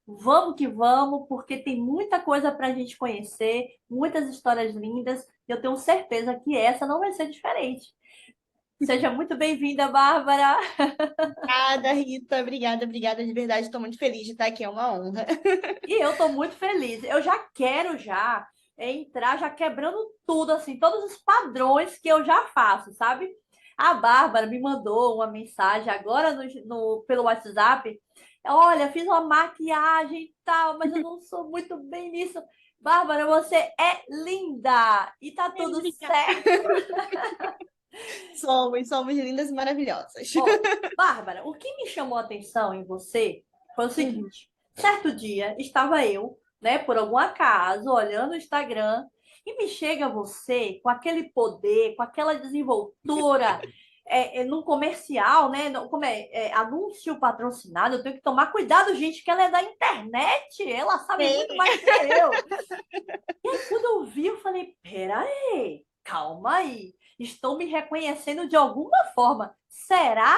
Vamos que vamos, porque tem muita coisa para a gente conhecer, muitas histórias lindas. E eu tenho certeza que essa não vai ser diferente. Seja muito bem-vinda, Bárbara. Obrigada, Rita. Obrigada, obrigada de verdade. Estou muito feliz de estar aqui, é uma honra. E eu estou muito feliz. Eu já quero entrar já quebrando tudo, assim, todos os padrões que eu já faço, sabe? A Bárbara me mandou uma mensagem agora pelo WhatsApp. Olha, fiz uma maquiagem e tal, mas eu não sou muito bem nisso. Bárbara, você é linda e tá tudo Obrigada. certo. Somos lindas e maravilhosas. Ó, Bárbara, o que me chamou a atenção em você foi o Uhum. seguinte: certo dia estava eu, né, por algum acaso, olhando o Instagram e me chega você com aquele poder, com aquela desenvoltura, num comercial, né? Como anúncio patrocinado. Eu tenho que tomar cuidado, gente, que ela é da internet, ela sabe muito Sim. mais que eu. E aí, quando eu vi, eu falei: peraí, calma aí, estou me reconhecendo de alguma forma. Será?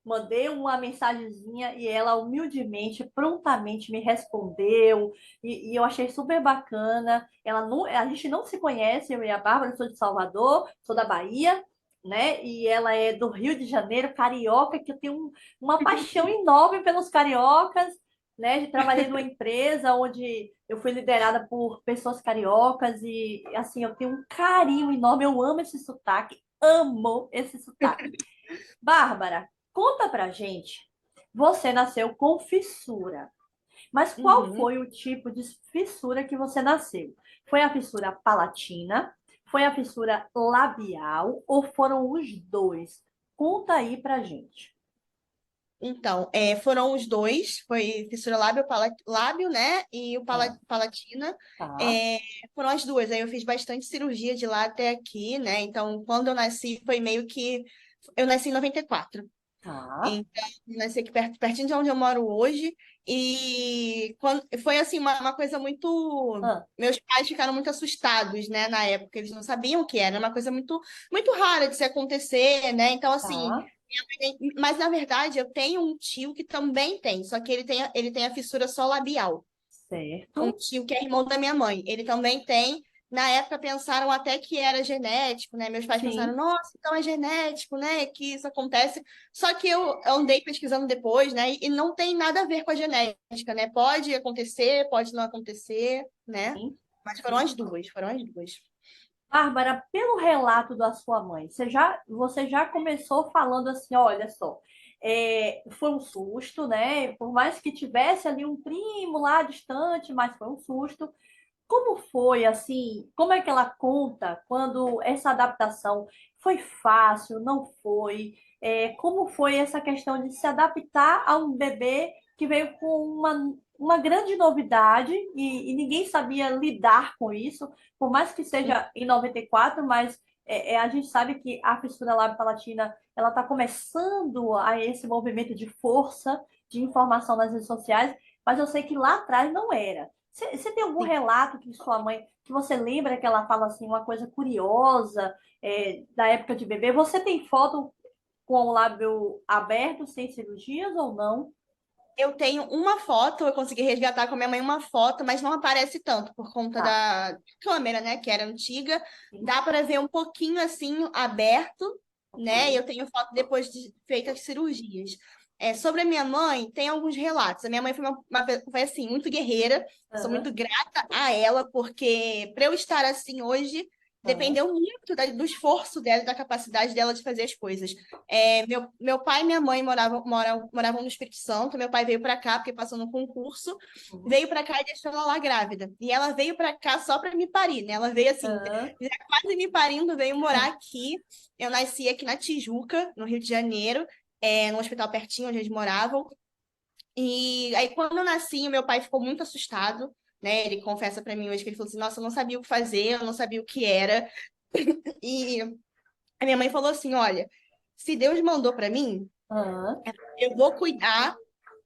Mandei uma mensagenzinha e ela humildemente, prontamente me respondeu. E eu achei super bacana. A gente não se conhece, eu e a Bárbara, eu sou de Salvador, sou da Bahia, né? E ela é do Rio de Janeiro, carioca, que eu tenho uma paixão enorme pelos cariocas, né? Trabalhei numa empresa onde eu fui liderada por pessoas cariocas e, assim, eu tenho um carinho enorme, eu amo esse sotaque. Bárbara, conta pra gente. Você nasceu com fissura, mas qual Uhum. foi o tipo de fissura que você nasceu? Foi a fissura palatina? Foi a fissura labial? Ou foram os dois? Conta aí pra gente. Então, foram os dois, foi fissura lábio, né? E o Ah, palatina. tá, É, foram as duas. Aí eu fiz bastante cirurgia de lá até aqui, né? Então, quando eu nasci, foi meio que. Eu nasci em 94. tá. Então, nasci aqui pertinho de onde eu moro hoje. E foi assim, uma coisa muito. Ah, Meus pais ficaram muito assustados, né, na época, eles não sabiam o que era, uma coisa muito, muito rara de se acontecer, né? Então, assim, tá, mas na verdade eu tenho um tio que também tem, só que ele tem a fissura só labial. Um certo. tio que é irmão da minha mãe. Ele também tem. Na época pensaram até que era genético, né? Meus pais pensaram, Sim, nossa, então é genético, né? Que isso acontece. Só que eu andei pesquisando depois, né? E não tem nada a ver com a genética, né? Pode acontecer, pode não acontecer, né? sim, Mas foram sim. as duas, foram as duas. Bárbara, pelo relato da sua mãe, você já começou falando assim, olha só, foi um susto, né? Por mais que tivesse ali um primo lá distante, mas foi um susto. Como foi assim? Como é que ela conta quando essa adaptação foi fácil, não foi? Como foi essa questão de se adaptar a um bebê que veio com uma grande novidade e ninguém sabia lidar com isso, por mais que seja em 94, mas a gente sabe que a fissura lábio-palatina ela está começando a esse movimento de força de informação nas redes sociais, mas eu sei que lá atrás não era. Você tem algum Sim. relato que sua mãe, que você lembra que ela fala assim, uma coisa curiosa, da época de bebê? Você tem foto com o lábio aberto, sem cirurgias ou não? Eu tenho uma foto, eu consegui resgatar com a minha mãe uma foto, mas não aparece tanto por conta Tá, da câmera, né, que era antiga. sim, Dá para ver um pouquinho assim aberto, né? E ok. eu tenho foto depois de feitas cirurgias. Sobre a minha mãe, tem alguns relatos. A minha mãe foi assim, muito guerreira. Sou Aham, muito grata a ela, porque para eu estar assim hoje, aham, dependeu muito do esforço dela, e da capacidade dela de fazer as coisas. Meu pai e minha mãe moravam no Espírito Santo. Meu pai veio para cá porque passou no concurso, uhum, veio para cá e deixou ela lá grávida. E ela veio para cá só para me parir, né? Ela veio assim, aham, já quase me parindo, veio morar aqui. Eu nasci aqui na Tijuca, no Rio de Janeiro, no hospital pertinho onde eles moravam. E aí, quando eu nasci, meu pai ficou muito assustado, né? Ele confessa para mim hoje que ele falou assim: Nossa, eu não sabia o que fazer, eu não sabia o que era. E a minha mãe falou assim: Olha, se Deus mandou para mim, aham. eu vou cuidar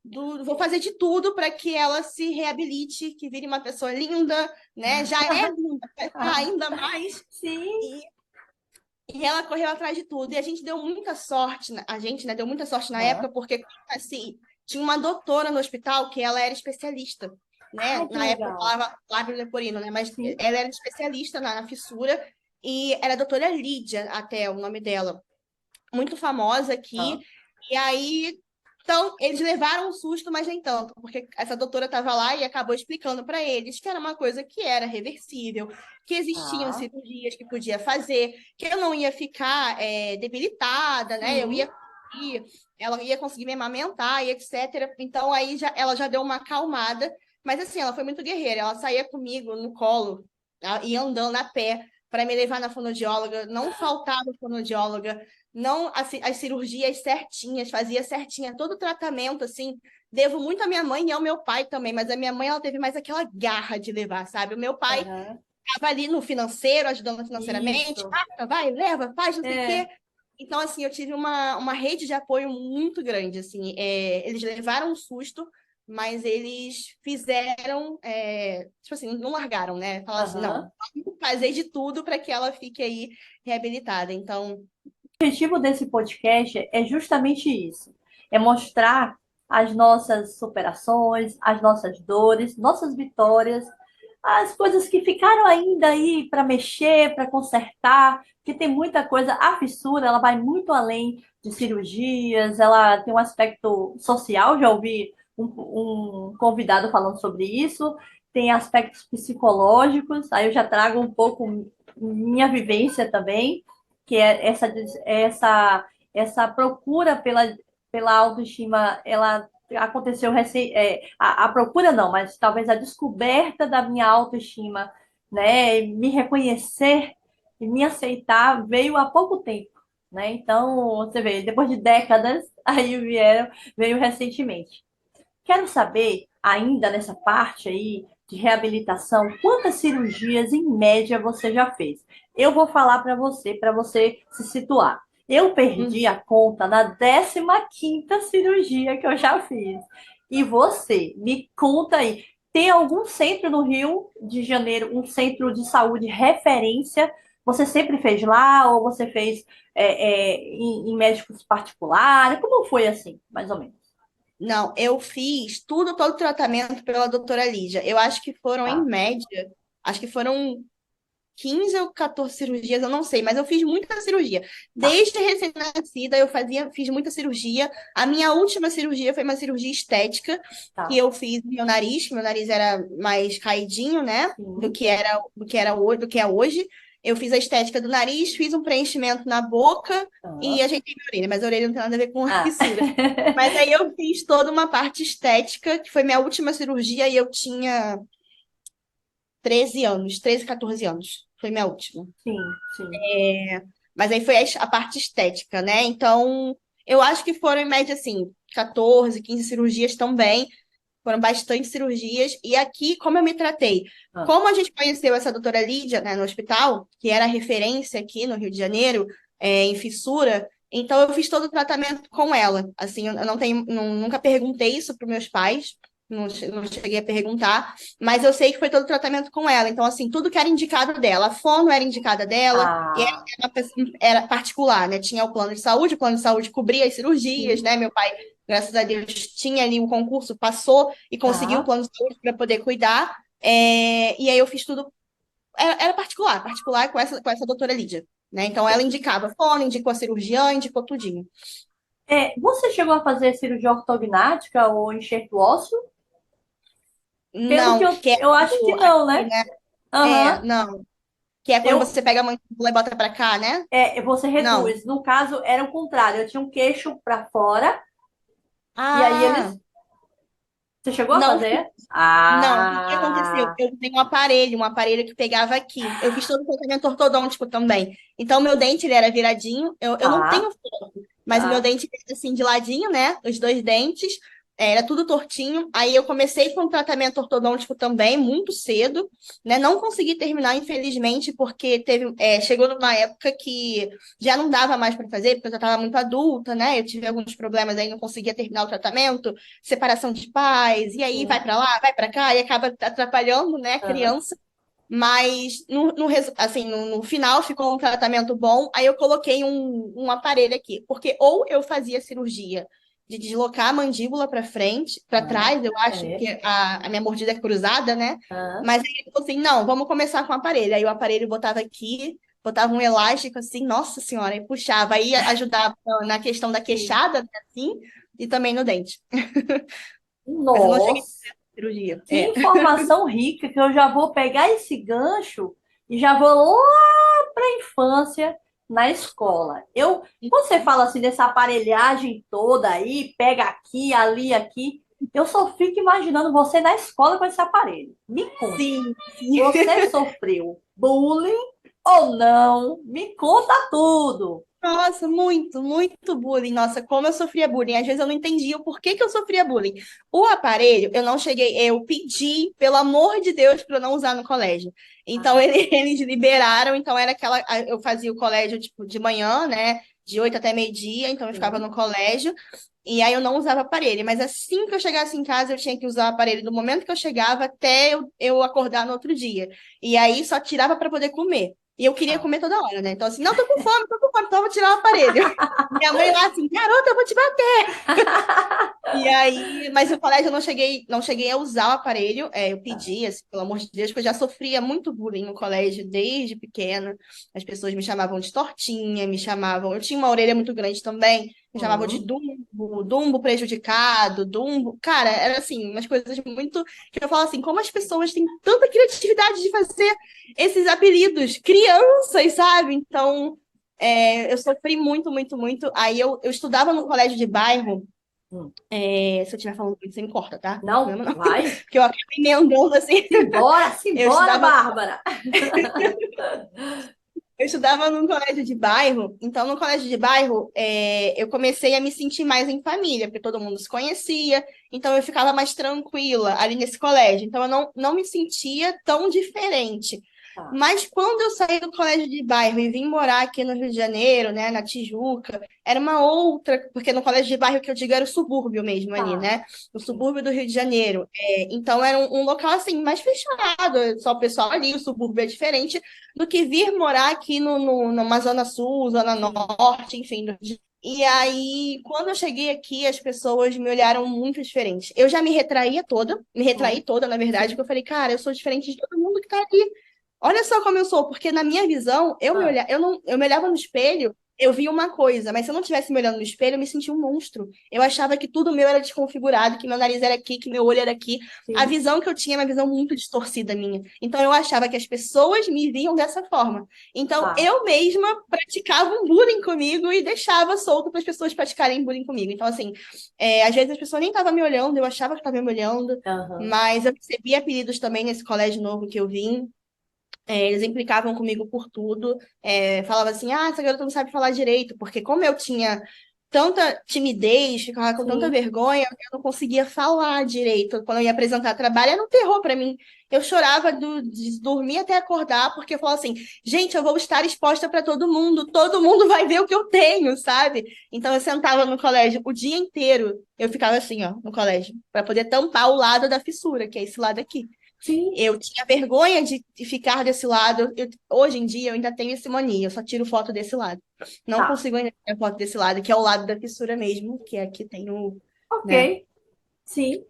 vou fazer de tudo para que ela se reabilite, que vire uma pessoa linda, né? Já é linda, vai ficar ainda mais. Sim, E, e ela correu atrás de tudo. E a gente deu muita sorte, a gente, né, deu muita sorte na aham, época, porque assim, tinha uma doutora no hospital que ela era especialista, né? Ai, que Na época eu legal. falava lábio leporino, né? Mas Sim. ela era especialista na fissura e era a doutora Lídia, até o nome dela, muito famosa aqui. Ah, E aí, então, eles levaram um susto, mas nem tanto, porque essa doutora estava lá e acabou explicando para eles que era uma coisa que era reversível, que existiam tá. cirurgias que podia fazer, que eu não ia ficar debilitada, né? Eu Sim. ia conseguir, ela ia conseguir me amamentar e etc. Então, aí ela já deu uma acalmada, mas assim, ela foi muito guerreira. Ela saía comigo no colo, ia andando a pé para me levar na fonoaudióloga, não faltava fonoaudióloga, não as cirurgias certinhas, fazia certinha todo o tratamento, assim. Devo muito à minha mãe e ao meu pai também, mas a minha mãe ela teve mais aquela garra de levar, sabe? O meu pai Aham. estava ali no financeiro, ajudando financeiramente, Isso. ah, vai, leva, faz, não sei o É. quê. Então, assim, eu tive uma rede de apoio muito grande, assim. Eles levaram um susto, mas eles fizeram, tipo assim, não largaram, né? Falaram assim, não, Aham. vamos fazer de tudo para que ela fique aí reabilitada. Então, O objetivo desse podcast é justamente isso: é mostrar as nossas superações, as nossas dores, nossas vitórias, as coisas que ficaram ainda aí para mexer, para consertar, que tem muita coisa. A fissura, ela vai muito além de cirurgias, ela tem um aspecto social, já ouvi um convidado falando sobre isso, tem aspectos psicológicos, aí eu já trago um pouco minha vivência também, que é essa procura pela autoestima, ela aconteceu a procura não, mas talvez a descoberta da minha autoestima, né, me reconhecer e me aceitar veio há pouco tempo, né? Então, você vê, depois de décadas, aí veio recentemente. Quero saber, ainda nessa parte aí de reabilitação, quantas cirurgias em média você já fez? Eu vou falar para você se situar. Eu perdi a conta na 15ª cirurgia que eu já fiz. E você, me conta aí, tem algum centro no Rio de Janeiro, um centro de saúde referência? Você sempre fez lá ou você fez em médicos particulares? Como foi assim, mais ou menos? não, eu fiz todo o tratamento pela doutora Lídia. Eu acho que foram, em Tá, média, acho que foram 15 ou 14 cirurgias, eu não sei, mas eu fiz muita cirurgia. tá, Desde recém-nascida, fiz muita cirurgia. A minha última cirurgia foi uma cirurgia estética, que tá. eu fiz no meu nariz, que meu nariz era mais caidinho, né? Sim. Do que é hoje. Eu fiz a estética do nariz, fiz um preenchimento na boca e Tá. ajeitei minha orelha, mas a orelha não tem nada a ver com a Ah. fissura. Mas aí eu fiz toda uma parte estética, que foi minha última cirurgia, e eu tinha 13 anos, 13, 14 anos. Foi minha última. Sim, sim. Mas aí foi a parte estética, né? Então, eu acho que foram, em média, assim, 14, 15 cirurgias também. Foram bastante cirurgias. E aqui, como eu me tratei? Ah, Como a gente conheceu essa doutora Lídia, né, no hospital, que era referência aqui no Rio de Janeiro, em fissura, então eu fiz todo o tratamento com ela. Assim, eu não tenho, nunca perguntei isso para meus pais, não cheguei a perguntar, mas eu sei que foi todo o tratamento com ela. Então, assim, tudo que era indicado dela, a fono era indicada dela, e ah, era particular, né? Tinha o plano de saúde cobria as cirurgias, sim, né? Meu pai, graças a Deus, tinha ali um concurso, passou e conseguiu o tá. plano de saúde para poder cuidar. E aí eu fiz tudo. Era particular, particular com essa doutora Lídia. Né? Então ela indicava fono, indicou a cirurgiã, indicou tudinho. Você chegou a fazer cirurgia ortognática ou enxerto ósseo? Pelo que Não, que é eu acho que não, aqui, né? né? Aham. Não. Que é quando Eu, você pega a mandíbula e bota pra cá, né? você Não. reduz. No caso, era o contrário. Eu tinha um queixo para fora e aí Ah, eles. Você chegou a não. fazer? Não, o que que aconteceu? Ah, Eu usei um aparelho que pegava aqui. Eu fiz todo o tratamento ortodôntico também. Então, meu dente ele era viradinho. Eu não tenho tá, foto, mas o meu tá. dente era assim de ladinho, né? Os dois dentes. Era tudo tortinho. Aí eu comecei com o tratamento ortodôntico também, muito cedo, né? Não consegui terminar, infelizmente, porque chegou numa época que já não dava mais para fazer, porque eu já estava muito adulta, né? Eu tive alguns problemas aí, não conseguia terminar o tratamento, separação de pais, e aí vai Sim. para lá, vai para cá, e acaba atrapalhando, né, a Aham. criança. Mas assim, no final ficou um tratamento bom. Aí eu coloquei um aparelho aqui, porque ou eu fazia cirurgia de deslocar a mandíbula para frente, para Ah, trás, eu acho, é. porque a minha mordida é cruzada, né? Ah, Mas aí ele falou assim: não, vamos começar com o aparelho. Aí o aparelho botava aqui, botava um elástico assim, nossa senhora, e puxava. Aí ajudava na questão da sim. queixada, né, assim, e também no dente. Mas eu não cheguei Nossa, a cirurgia. que É. informação rica que eu já vou pegar esse gancho e já vou lá para a infância na escola. Você fala assim dessa aparelhagem toda aí, pega aqui, ali, aqui. Eu só fico imaginando você na escola com esse aparelho. Me conte, Sim, sim. você sofreu bullying ou não? Me conta tudo. Nossa, muito, muito bullying. Nossa, como eu sofria bullying. Às vezes eu não entendia o porquê que eu sofria bullying. O aparelho, eu não cheguei, eu pedi, pelo amor de Deus, para eu não usar no colégio. Então eles liberaram, então era aquela. Eu fazia o colégio, tipo, de manhã, né? De 8 até meio-dia, então eu ficava Sim. no colégio. E aí eu não usava aparelho. Mas assim que eu chegasse em casa, eu tinha que usar o aparelho do momento que eu chegava até eu acordar no outro dia. E aí só tirava para poder comer. E eu queria Ah. comer toda hora, né? Então, assim, não, tô com fome, então eu vou tirar o aparelho. Minha mãe lá assim, garota, eu vou te bater. E aí, mas no colégio eu não cheguei a usar o aparelho. Eu pedi, assim, pelo amor de Deus, porque eu já sofria muito bullying no colégio desde pequena. As pessoas me chamavam de tortinha, me chamavam. Eu tinha uma orelha muito grande também, me chamavam de Hum. Dumbo, Dumbo prejudicado, Dumbo. Cara, era assim, umas coisas muito. Que eu falo assim, como as pessoas têm tanta criatividade de fazer esses apelidos, crianças, sabe? Então, eu sofri muito, muito, muito. Aí eu estudava no colégio de bairro. Hum. Se eu estiver falando muito, você me corta, tá? Não tem Não, problema não. vai. Porque eu acabo emendando assim. Simbora, Eu simbora, estudava, Bárbara. eu estudava num colégio de bairro, então no colégio de bairro eu comecei a me sentir mais em família, porque todo mundo se conhecia, então eu ficava mais tranquila ali nesse colégio, então eu não me sentia tão diferente. Tá, Mas quando eu saí do colégio de bairro e vim morar aqui no Rio de Janeiro, né, na Tijuca, era uma outra, porque no colégio de bairro que eu digo era o subúrbio mesmo ali, tá. né? O Sim. subúrbio do Rio de Janeiro. Então era um local assim mais fechado, só o pessoal ali, o subúrbio é diferente do que vir morar aqui numa zona sul, zona Sim. norte, enfim. E aí, quando eu cheguei aqui, as pessoas me olharam muito diferente. Eu já me retraí Hum. toda, na verdade, Sim. porque eu falei, cara, eu sou diferente de todo mundo que tá aqui. Olha só como eu sou, porque na minha visão, Ah, eu me olhava no espelho, eu via uma coisa, mas se eu não estivesse me olhando no espelho, eu me sentia um monstro. Eu achava que tudo meu era desconfigurado, que meu nariz era aqui, que meu olho era aqui. A sim. visão que eu tinha era uma visão muito distorcida minha. Então eu achava que as pessoas me viam dessa forma. Então Tá. eu mesma praticava um bullying comigo e deixava solto para as pessoas praticarem bullying comigo. Então, assim, às vezes as pessoas nem estavam me olhando, eu achava que estavam me olhando, Aham. mas eu recebi apelidos também nesse colégio novo que eu vim. Eles implicavam comigo por tudo. Falava assim: ah, essa garota não sabe falar direito, porque como eu tinha tanta timidez, ficava com tanta Sim. vergonha, eu não conseguia falar direito. Quando eu ia apresentar trabalho, era um terror para mim. Eu chorava de dormir até acordar, porque eu falava assim: gente, eu vou estar exposta para todo mundo vai ver o que eu tenho, sabe? Então eu sentava no colégio o dia inteiro, eu ficava assim, ó, no colégio, para poder tampar o lado da fissura, que é esse lado aqui. Sim. Eu tinha vergonha de ficar desse lado. Hoje em dia eu ainda tenho esse mania, eu só tiro foto desse lado. Não Tá. consigo ainda tirar foto desse lado, que é o lado da fissura mesmo, que aqui tem o, né? Ok. Sim.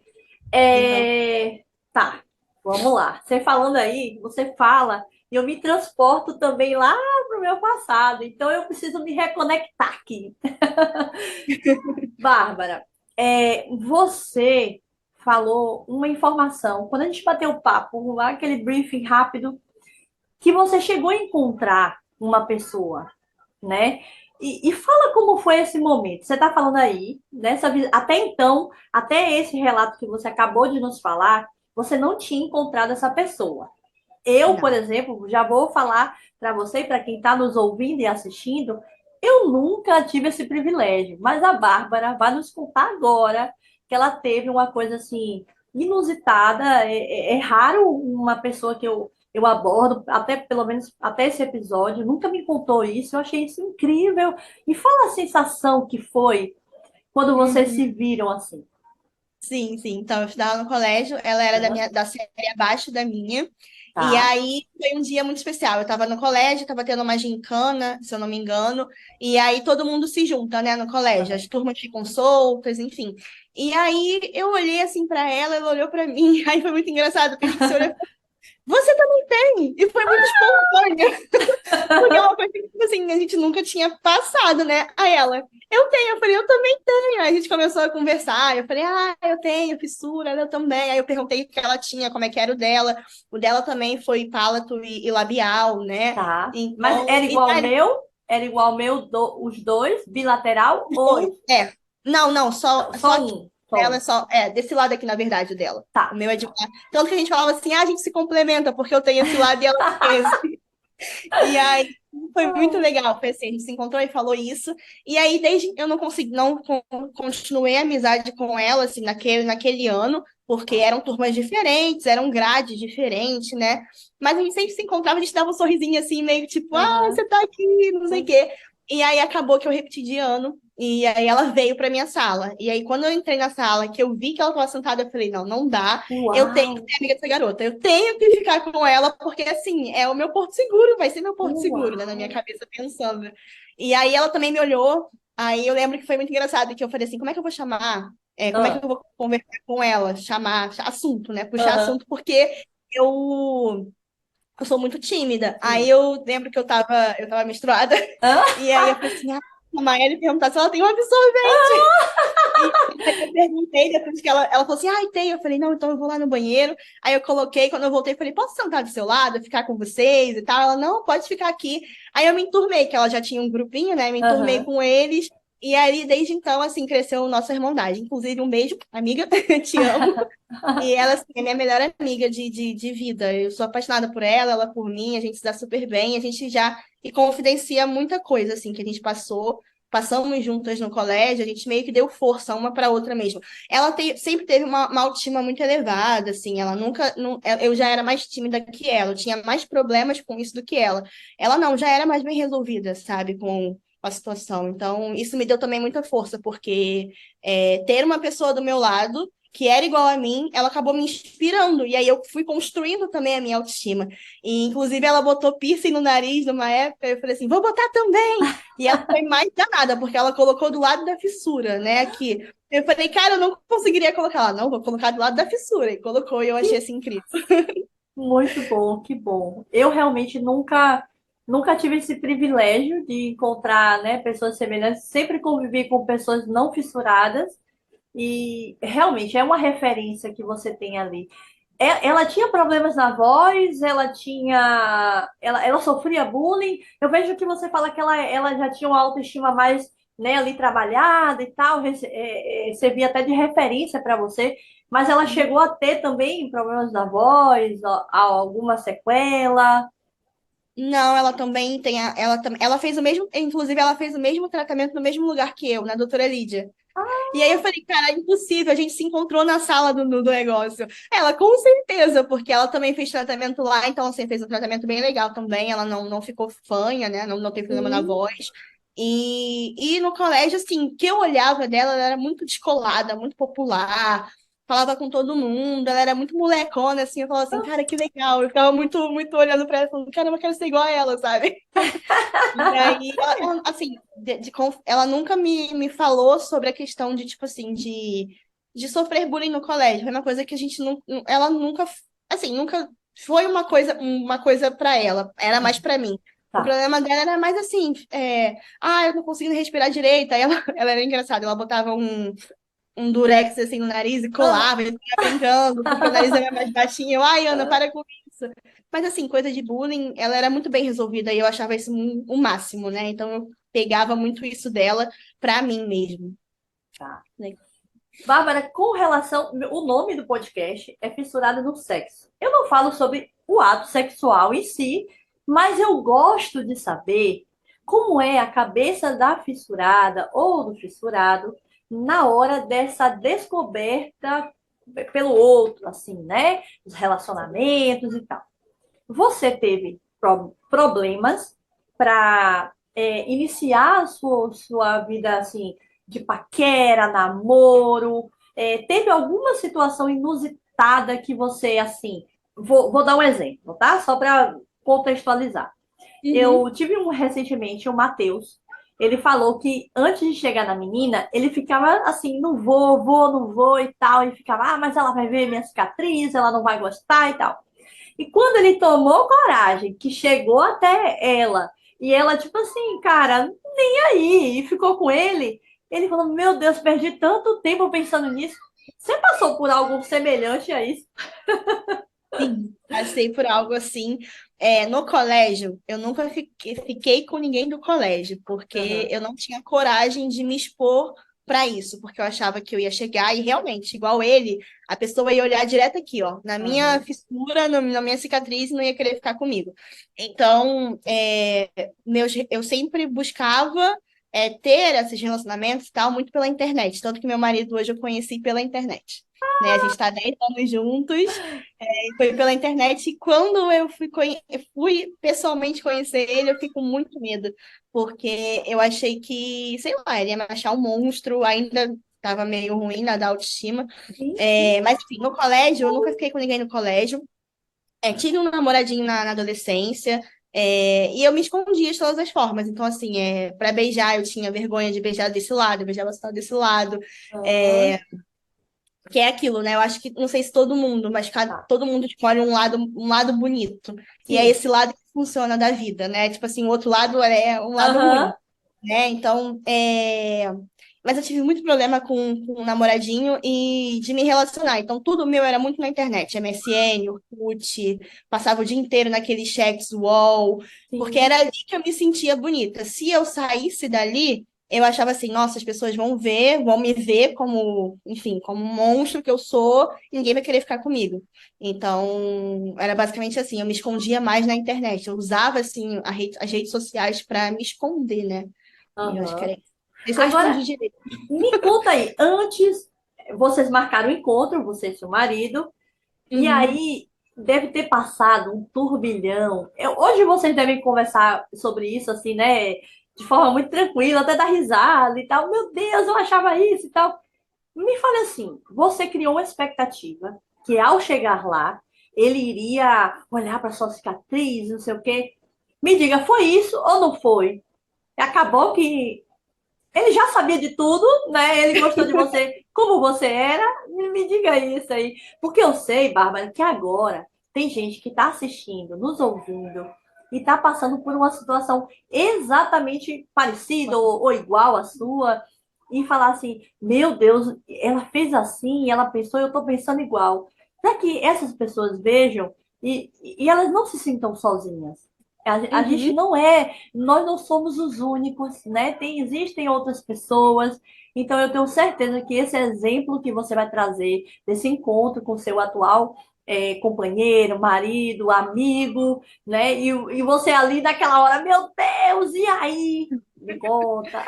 Então, Tá. Vamos lá. Você falando aí, você fala, e eu me transporto também lá pro meu passado. Então eu preciso me reconectar aqui. Bárbara, você falou uma informação. Quando a gente bateu o papo, lá aquele briefing rápido, que você chegou a encontrar uma pessoa, né? E fala como foi esse momento. Você está falando aí, até então, até esse relato que você acabou de nos falar, você não tinha encontrado essa pessoa. Eu, por não. exemplo, já vou falar para você e para quem está nos ouvindo e assistindo, eu nunca tive esse privilégio, mas a Bárbara vai nos contar agora que ela teve uma coisa assim inusitada. É raro uma pessoa que eu abordo, até pelo menos até esse episódio, nunca me contou isso. Eu achei isso incrível. E fala a sensação que foi quando vocês Uhum. se viram assim. Sim, sim. Então, eu estudava no colégio, ela era Né? da série abaixo da minha. E Tá. aí foi um dia muito especial. Eu estava no colégio, estava tendo uma gincana, se eu não me engano, e aí todo mundo se junta, né, no colégio, as turmas ficam soltas, enfim. E aí eu olhei assim para ela, ela olhou para mim, aí foi muito engraçado, porque a gente se olhou e falou, você também tem! E foi muito espontâneo. Porque é uma coisa que, tipo assim, a gente nunca tinha passado, né? A ela, eu tenho. Eu falei, eu também tenho. Aí a gente começou a conversar. Eu falei, eu tenho fissura, eu também. Aí eu perguntei o que ela tinha, como é que era o dela. O dela também foi palato e labial, né? Tá. Mas Então, era e igual ao daí, meu? Era igual ao meu, os dois, bilateral? Ou não, não, só só aqui. um? Só Dela é um. só, desse lado aqui, na verdade, o dela. O Tá. meu é de lá. Tanto que a gente falava assim, a gente se complementa, porque eu tenho esse lado e ela tem esse. E aí foi muito legal, foi assim, a gente se encontrou e falou isso. E aí desde eu não consegui, continuei a amizade com ela assim naquele ano, porque Tá. eram turmas diferentes, eram grades diferentes, né? Mas a gente sempre se encontrava, a gente dava um sorrisinho assim, meio tipo, Uhum. você tá aqui, não sei o quê. E aí acabou que eu repeti de ano. E aí ela veio para minha sala. E aí, quando eu entrei na sala, que eu vi que ela estava sentada, eu falei, não, não dá. Eu tenho Uau! que ser amiga dessa garota. Eu tenho que ficar com ela, porque assim, é o meu porto seguro, vai ser meu porto seguro, né? Na minha Uau! cabeça pensando. E aí ela também me olhou. Aí eu lembro que foi muito engraçado, que eu falei assim, como é que eu vou chamar? Como é que Ah, eu vou conversar com ela? Chamar assunto, né? Puxar aham. assunto, porque eu, eu sou muito tímida. Aí Sim. eu lembro que eu tava menstruada, Ah, e aí eu falei assim, a Maia perguntar se ela tem um absorvente. E aí eu perguntei, depois que ela falou assim, tem. Eu falei, não, então eu vou lá no banheiro. Aí eu coloquei, quando eu voltei, eu falei, posso sentar do seu lado, ficar com vocês e tal? Ela, não, pode ficar aqui. Aí eu me enturmei, que ela já tinha um grupinho, né? Me enturmei aham. com eles. E aí, desde então, assim, cresceu nossa irmandade. Inclusive, um beijo, amiga, te amo. E ela, assim, é minha melhor amiga de vida. Eu sou apaixonada por ela, ela por mim, a gente se dá super bem, a gente já e confidencia muita coisa, assim, que a gente passamos juntas no colégio, a gente meio que deu força uma para outra mesmo. Ela sempre teve uma autoestima muito elevada, assim, ela nunca, eu já era mais tímida que ela, eu tinha mais problemas com isso do que ela. Ela não, já era mais bem resolvida, sabe, com a situação. Então, isso me deu também muita força, porque ter uma pessoa do meu lado que era igual a mim, ela acabou me inspirando. E aí eu fui construindo também a minha autoestima. E, inclusive, ela botou piercing no nariz numa época, eu falei assim, vou botar também. E ela foi mais danada, porque ela colocou do lado da fissura, né, aqui. Eu falei, cara, eu não conseguiria colocar. Ela, não, vou colocar do lado da fissura. E colocou, e eu achei assim incrível. Muito bom, que bom. Eu realmente nunca tive esse privilégio de encontrar, né, pessoas semelhantes. Sempre convivi com pessoas não fissuradas e realmente é uma referência que você tem ali. Ela tinha problemas na voz, ela sofria bullying. Eu vejo que você fala que ela já tinha uma autoestima mais, né, ali trabalhada e tal, servia até de referência para você, mas ela chegou a ter também problemas na voz, alguma sequela. Não, ela também tem ela fez o mesmo, inclusive ela fez o mesmo tratamento no mesmo lugar que eu, na doutora Lídia. E aí eu falei, cara, é impossível, a gente se encontrou na sala do negócio. Ela, com certeza, porque ela também fez tratamento lá, então assim, fez um tratamento bem legal também, ela não ficou fanha, né? Não teve problema na Sim. voz. E no colégio, assim, o que eu olhava dela, ela era muito descolada, muito popular, falava com todo mundo, ela era muito molecona, assim, eu falava assim, cara, que legal. Eu ficava muito, muito olhando pra ela, falando, caramba, eu quero ser igual a ela, sabe? E aí, assim, ela nunca me falou sobre a questão de, tipo assim, de sofrer bullying no colégio. Foi uma coisa que a gente não, ela nunca, assim, nunca foi uma coisa para ela, era mais para mim. O Tá. problema dela era mais assim, eu não conseguindo respirar direito. Aí ela, ela era engraçada, ela botava um durex assim no nariz e Ah. colava, e ficava brincando, porque o nariz era mais baixinho. Eu, ai, Ana, para com isso. Mas assim, coisa de bullying, ela era muito bem resolvida e eu achava isso o máximo, né? Então eu pegava muito isso dela pra mim mesmo. Tá. Né? Bárbara, com relação. O nome do podcast é Fissurada no Sexo. Eu não falo sobre o ato sexual em si, mas eu gosto de saber como é a cabeça da fissurada ou do fissurado na hora dessa descoberta pelo outro, assim, né? Os relacionamentos e tal. Você teve problemas para iniciar a sua vida assim de paquera, namoro? Teve alguma situação inusitada que você assim vou dar um exemplo, tá? Só para contextualizar. Uhum. Eu tive recentemente o Matheus. Ele falou que antes de chegar na menina, ele ficava assim, não vou e tal. E ficava, mas ela vai ver minha cicatriz, ela não vai gostar e tal. E quando ele tomou coragem, que chegou até ela, e ela, tipo assim, cara, nem aí, e ficou com ele falou: Meu Deus, perdi tanto tempo pensando nisso. Você passou por algo semelhante a isso? Sim, passei por algo assim. No colégio, eu nunca fiquei com ninguém do colégio, porque Aham, eu não tinha coragem de me expor para isso, porque eu achava que eu ia chegar e realmente, igual ele, a pessoa ia olhar direto aqui, ó, na minha aham, fissura, na minha cicatriz e não ia querer ficar comigo. Então, eu sempre buscava ter esses relacionamentos e tal, muito pela internet. Tanto que meu marido hoje eu conheci pela internet. Né? A gente está 10 anos juntos. Foi pela internet e quando eu fui pessoalmente conhecer ele, eu fiquei com muito medo, porque eu achei que, sei lá, ele ia me achar um monstro, ainda estava meio ruim na da autoestima. sim, Mas, enfim, no colégio, eu nunca fiquei com ninguém no colégio. Tive um namoradinho na adolescência, e eu me escondia de todas as formas. Então, assim, para beijar, eu tinha vergonha de beijar desse lado, eu beijava só desse lado. aham, É, que é aquilo, né? Eu acho que, não sei se todo mundo, mas tá, todo mundo escolhe um lado bonito. E é sim, esse lado que funciona da vida, né? Tipo assim, o outro lado é um lado aham, ruim, né? Então, mas eu tive muito problema com um namoradinho e de me relacionar. Então, tudo meu era muito na internet. MSN, Orkut, passava o dia inteiro naqueles chats UOL, porque sim, era ali que eu me sentia bonita. Se eu saísse dali, eu achava assim, nossa, as pessoas vão me ver como, enfim, como um monstro que eu sou, e ninguém vai querer ficar comigo. Então, era basicamente assim, eu me escondia mais na internet. Eu usava, assim, as redes sociais para me esconder, né? E eu acho que aham. era isso. Esse eu Agora, respondi direito. me conta aí, antes vocês marcaram o encontro, você e seu marido, e Uhum. aí deve ter passado um turbilhão. Hoje vocês devem conversar sobre isso, assim, né? De forma muito tranquila, até dar risada e tal. Meu Deus, eu achava isso e tal. Me fale assim, você criou uma expectativa que ao chegar lá, ele iria olhar para sua cicatriz, não sei o quê. Me diga, foi isso ou não foi? Acabou que ele já sabia de tudo, né? Ele gostou de você como você era. Me diga isso aí. Porque eu sei, Bárbara, que agora tem gente que está assistindo, nos ouvindo, e está passando por uma situação exatamente parecida ou igual à sua, e falar assim: Meu Deus, ela fez assim, ela pensou, eu estou pensando igual. Para que essas pessoas vejam e elas não se sintam sozinhas. A gente Uhum. não é, nós não somos os únicos, né? Existem outras pessoas. Então, eu tenho certeza que esse exemplo que você vai trazer desse encontro com seu atual companheiro, marido, amigo, né? E você ali naquela hora, meu Deus, e aí? Me conta.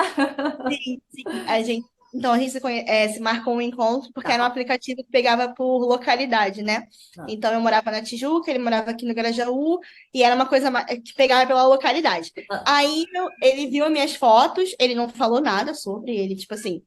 Sim, sim. Então, a gente se marcou um encontro porque era um Tá, aplicativo que pegava por localidade, né? tá, Então, eu morava na Tijuca, ele morava aqui no Grajaú, e era uma coisa que pegava pela localidade. tá, Aí, ele viu as minhas fotos, ele não falou nada sobre ele, tipo assim,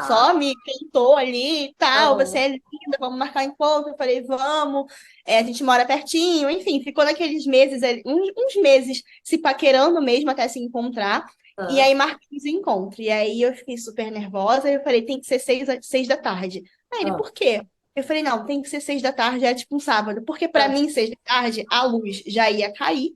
só tá. me cantou ali e tal, você Aham, é linda, vamos marcar um encontro. Eu falei, vamos, a gente mora pertinho, enfim, ficou naqueles meses, uns meses se paquerando mesmo até se encontrar. E tá, aí marcamos o encontro. E aí eu fiquei super nervosa, e eu falei, tem que ser 6 da tarde. Aí ele, tá. por quê? Eu falei, não, tem que ser 6 da tarde, é tipo um sábado, porque para Tá. mim, 6 da tarde, a luz já ia cair.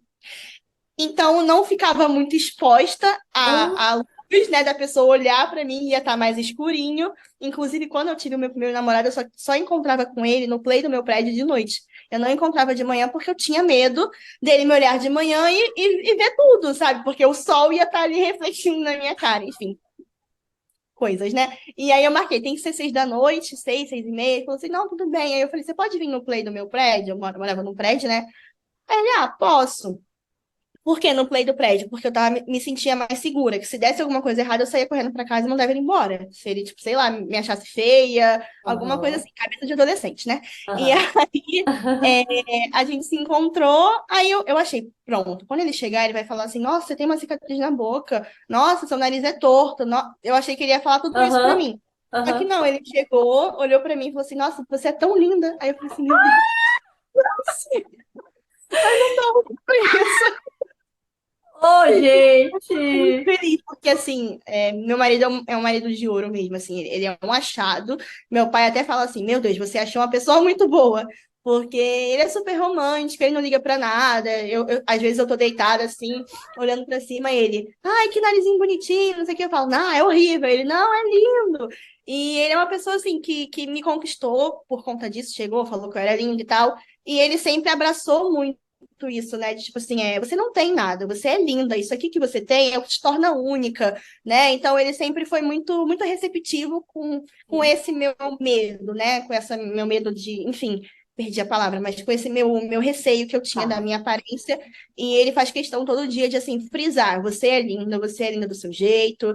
Então, não ficava muito exposta à luz, né, da pessoa olhar para mim, ia estar mais escurinho. Inclusive, quando eu tive o meu primeiro namorado, eu só encontrava com ele no play do meu prédio de noite. Eu não encontrava de manhã porque eu tinha medo dele me olhar de manhã e ver tudo, sabe? Porque o sol ia estar ali refletindo na minha cara, enfim, coisas, né? E aí eu marquei, tem que ser 6 da noite, 6, 6h30. Ele falou assim, não, tudo bem. Aí eu falei, você pode vir no play do meu prédio? Morava num prédio, né? Aí ele, posso. Por que no play do prédio? Porque eu tava, me sentia mais segura, que se desse alguma coisa errada, eu saía correndo pra casa e mandava ele embora. Se ele, tipo, sei lá, me achasse feia, alguma coisa Aham, assim, cabeça de adolescente, né? E aham, aí é, a gente se encontrou, aí eu achei, pronto. Quando ele chegar, ele vai falar assim: Nossa, você tem uma cicatriz na boca, nossa, seu nariz é torto. Eu achei que ele ia falar tudo isso pra aham, mim. Só que aham. não, ele chegou, olhou pra mim e falou assim: Nossa, você é tão linda. Aí eu falei assim: Meu Deus. Sim, mas eu tô muito com isso. Ô, Fico muito gente! feliz, porque assim, meu marido é um marido de ouro mesmo, assim, ele é um achado. Meu pai até fala assim, meu Deus, você achou uma pessoa muito boa, porque ele é super romântico, ele não liga pra nada. Às vezes eu tô deitada assim, olhando pra cima, e ele, ai, que narizinho bonitinho, não sei o que, eu falo, não, é horrível. Ele, não, é lindo. E ele é uma pessoa assim que me conquistou por conta disso, chegou, falou que eu era linda e tal. E ele sempre abraçou muito isso, né? De, tipo assim, você não tem nada, você é linda, isso aqui que você tem é o que te torna única, né? Então ele sempre foi muito receptivo com esse meu medo, né? Com esse meu medo de, enfim, perdi a palavra, mas com esse meu receio que eu tinha da Tá. minha aparência, e ele faz questão todo dia de, assim, frisar, você é linda do seu jeito,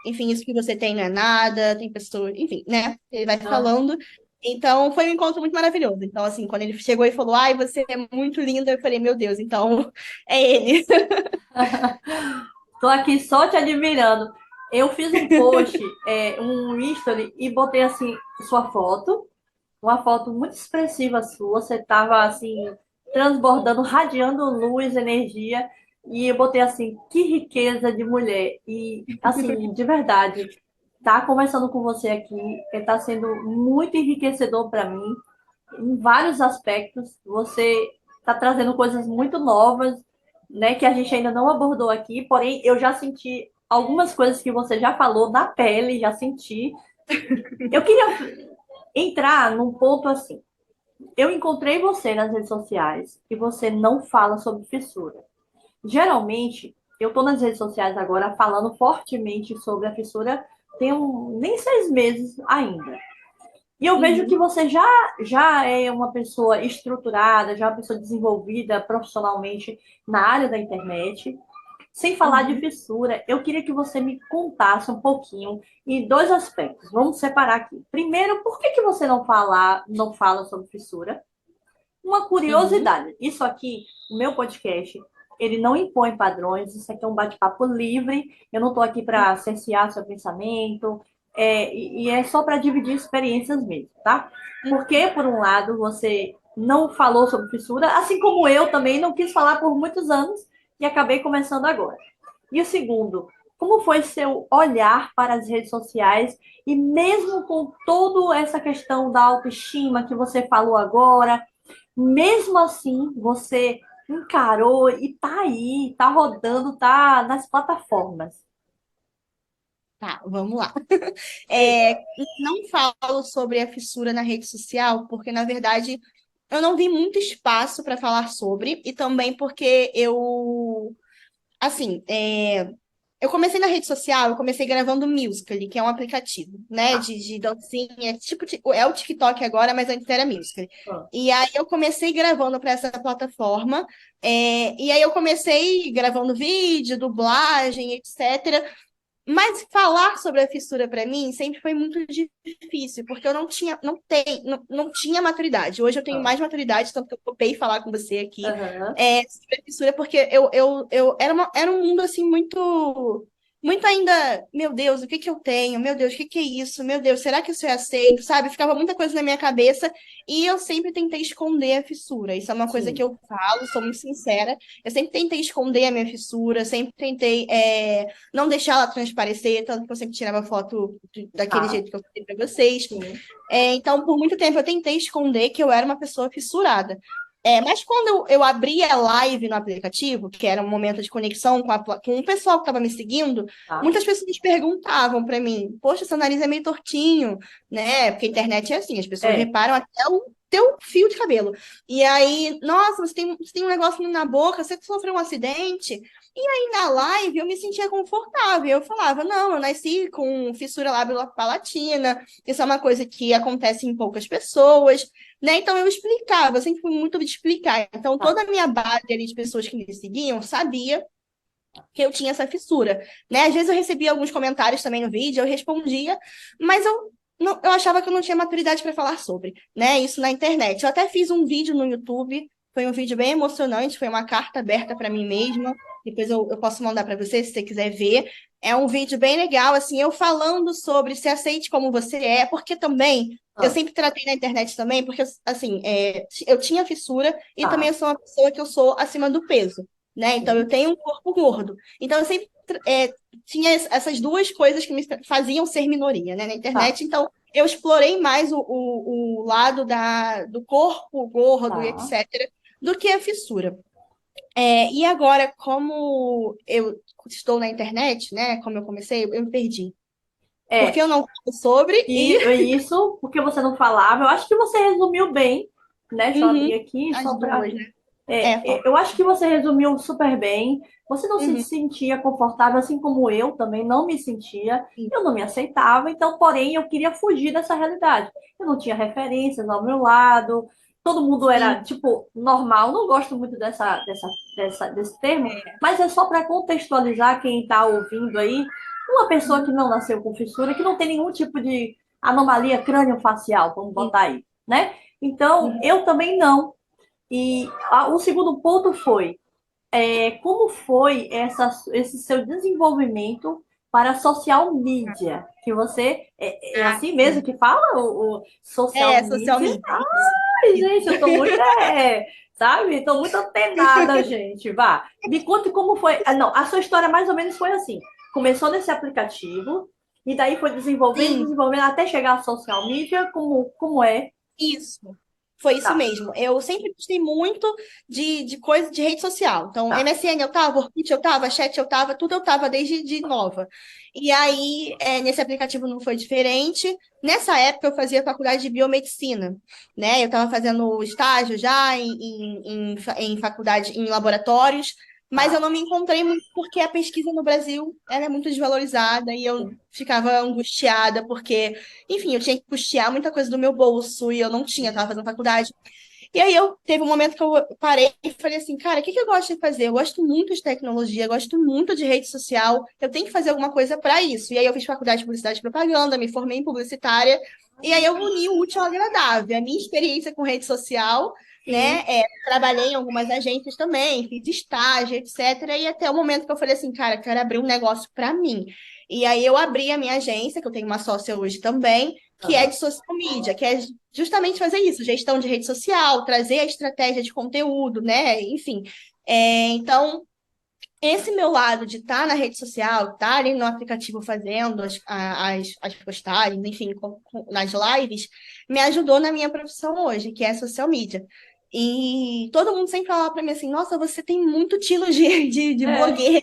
enfim, isso que você tem não é nada, tem pessoas, enfim, né? Ele vai Aham. falando, então, foi um encontro muito maravilhoso. Então, assim, quando ele chegou e falou, ai, você é muito linda, eu falei, meu Deus, então é ele. Tô aqui só te admirando. Eu fiz um post, um history, e botei assim, sua foto, uma foto muito expressiva sua. Você tava assim, transbordando, radiando luz, energia. E eu botei assim, que riqueza de mulher. E assim, de verdade, tá conversando com você aqui, tá sendo muito enriquecedor para mim, em vários aspectos. Você está trazendo coisas muito novas, né, que a gente ainda não abordou aqui, porém eu já senti algumas coisas que você já falou na pele, já senti. Eu queria entrar num ponto assim. Eu encontrei você nas redes sociais e você não fala sobre fissura. Geralmente, eu estou nas redes sociais agora falando fortemente sobre a fissura, tem nem 6 meses ainda. E eu vejo que Uhum, você já é uma pessoa estruturada, já é uma pessoa desenvolvida profissionalmente na área da internet. Sem falar de uhum, fissura, eu queria que você me contasse um pouquinho em dois aspectos. Vamos separar aqui. Primeiro, por que você não fala sobre fissura? Uma uhum. curiosidade. Isso aqui, o meu podcast, ele não impõe padrões. Isso aqui é um bate-papo livre. Eu não estou aqui para cercear seu pensamento. E é só para dividir experiências mesmo, tá? Porque, por um lado, você não falou sobre fissura, assim como eu também não quis falar por muitos anos e acabei começando agora. E o segundo, como foi seu olhar para as redes sociais e mesmo com toda essa questão da autoestima que você falou agora, mesmo assim, você encarou e tá aí, tá rodando, tá nas plataformas. Tá, vamos lá. Ei, É, não falo sobre a fissura na rede social, porque, na verdade, eu não vi muito espaço para falar sobre, e também porque assim, eu comecei na rede social, eu comecei gravando Musical.ly, que é um aplicativo, né, tá. de dancinha, é o TikTok agora, mas antes era Musical.ly. Ah, E aí eu comecei gravando para essa plataforma, e aí eu comecei gravando vídeo, dublagem, etc. Mas falar sobre a fissura para mim sempre foi muito difícil, porque eu não tinha maturidade. Hoje eu tenho ah, mais maturidade, tanto que eu topei falar com você aqui, aham. sobre a fissura, porque eu era um mundo assim muito ainda, meu Deus, o que que eu tenho? Meu Deus, o que que é isso? Meu Deus, será que isso é aceito? Sabe? Ficava muita coisa na minha cabeça e eu sempre tentei esconder a fissura. Isso é uma coisa que Sim. eu falo, sou muito sincera. Eu sempre tentei esconder a minha fissura, sempre tentei não deixar ela transparecer, tanto que eu sempre tirava foto daquele Tá. jeito que eu falei para vocês. Sim. Então, por muito tempo, eu tentei esconder que eu era uma pessoa fissurada. Mas quando eu abri a live no aplicativo, que era um momento de conexão com o pessoal que estava me seguindo, Tá. muitas pessoas perguntavam para mim: Poxa, seu nariz é meio tortinho, né? Porque a internet é assim, as pessoas É. reparam até o teu fio de cabelo. E aí, nossa, você tem um negócio na boca, você sofreu um acidente? Na live eu me sentia confortável. Eu falava, não, eu nasci com fissura lábio-palatina, isso é uma coisa que acontece em poucas pessoas, né? Então eu explicava, eu sempre fui muito de explicar. Então Tá. toda a minha base ali de pessoas que me seguiam sabia que eu tinha essa fissura, né? Às vezes eu recebia alguns comentários também no vídeo, eu respondia, mas eu achava que eu não tinha maturidade para falar sobre, né? Isso na internet. Eu até fiz um vídeo no YouTube, foi um vídeo bem emocionante, foi uma carta aberta para mim mesma. depois eu posso mandar para você, se você quiser ver. É um vídeo bem legal, assim, eu falando sobre se aceite como você é, porque também, eu Ah, sempre tratei na internet também, porque, assim, eu tinha fissura e também tá. eu sou uma pessoa que eu sou acima do peso, né? Então, eu Sim. tenho um corpo gordo. Então, eu sempre tinha essas duas coisas que me faziam ser minoria, né, na Tá, internet. Então, eu explorei mais o lado do corpo gordo e tá. etc., do que a fissura. E agora, como eu estou na internet, né? Como eu comecei, eu me perdi. Porque É, eu não falo sobre e e. é isso, porque você não falava, eu acho que você resumiu bem, né? Deixa eu abrir Uhum, aqui as só para. duas, né? Fala. Eu acho que você resumiu super bem. Você não se Uhum, sentia confortável, assim como eu também não me sentia. sim, Eu não me aceitava, então, porém, eu queria fugir dessa realidade. Eu não tinha referências ao meu lado, todo mundo sim, era, tipo, normal. Não gosto muito desse termo, mas é só para contextualizar quem está ouvindo aí. Uma pessoa uhum, que não nasceu com fissura, que não tem nenhum tipo de anomalia crâniofacial, vamos sim, botar aí, né? Então, uhum, eu também não. E o segundo ponto foi como foi esse seu desenvolvimento para a social media? Que você é ah, assim mesmo sim. que fala o social Social media? media, isso. Ai, Isso. gente, eu tô muito, sabe? Tô muito antenada, gente. Vá, me conte como foi. Ah, não, a sua história mais ou menos foi assim. Começou nesse aplicativo e daí foi desenvolvendo, Sim, desenvolvendo até chegar à social media, como é? isso. Foi isso Tá, mesmo. Eu sempre gostei muito de coisa de rede social. Então, tá, MSN eu tava, Orkut eu tava, chat eu tava, tudo eu tava desde de nova. E aí, nesse aplicativo não foi diferente. Nessa época, eu fazia faculdade de biomedicina, né? Eu estava fazendo estágio já em faculdade, em laboratórios, mas eu tá. não me encontrei muito porque a pesquisa no Brasil ela é muito desvalorizada e eu ficava angustiada porque enfim, eu tinha que custear muita coisa do meu bolso e eu não tinha, estava fazendo faculdade. E aí eu teve um momento que eu parei e falei assim, cara, o que que eu gosto de fazer? Eu gosto muito de tecnologia, eu gosto muito de rede social, eu tenho que fazer alguma coisa para isso. E aí eu fiz faculdade de publicidade e propaganda, me formei em publicitária, e aí eu uni o útil ao agradável. A minha experiência com rede social, né? Sim. Trabalhei em algumas agências também, fiz estágio, etc. E até o momento que eu falei assim, cara, quero abrir um negócio para mim. E aí eu abri a minha agência, que eu tenho uma sócia hoje também, que é de social media, que é justamente fazer isso, gestão de rede social, trazer a estratégia de conteúdo, né? Enfim. Então, esse meu lado de estar na rede social, estar ali no aplicativo fazendo as postagens, enfim, nas lives, me ajudou na minha profissão hoje, que é social media. E todo mundo sempre falava para mim assim: nossa, você tem muito tino de É. blogueira,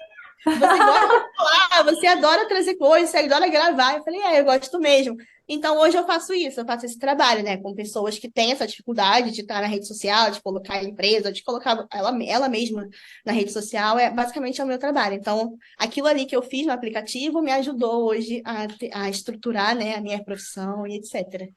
você gosta de falar, você adora trazer coisas, você adora gravar. Eu falei, eu gosto mesmo. Então, hoje eu faço isso, eu faço esse trabalho, né, com pessoas que têm essa dificuldade de estar na rede social, de colocar a empresa, de colocar ela mesma na rede social, basicamente é o meu trabalho. Então, aquilo ali que eu fiz no aplicativo me ajudou hoje a estruturar, né, a minha profissão e etc.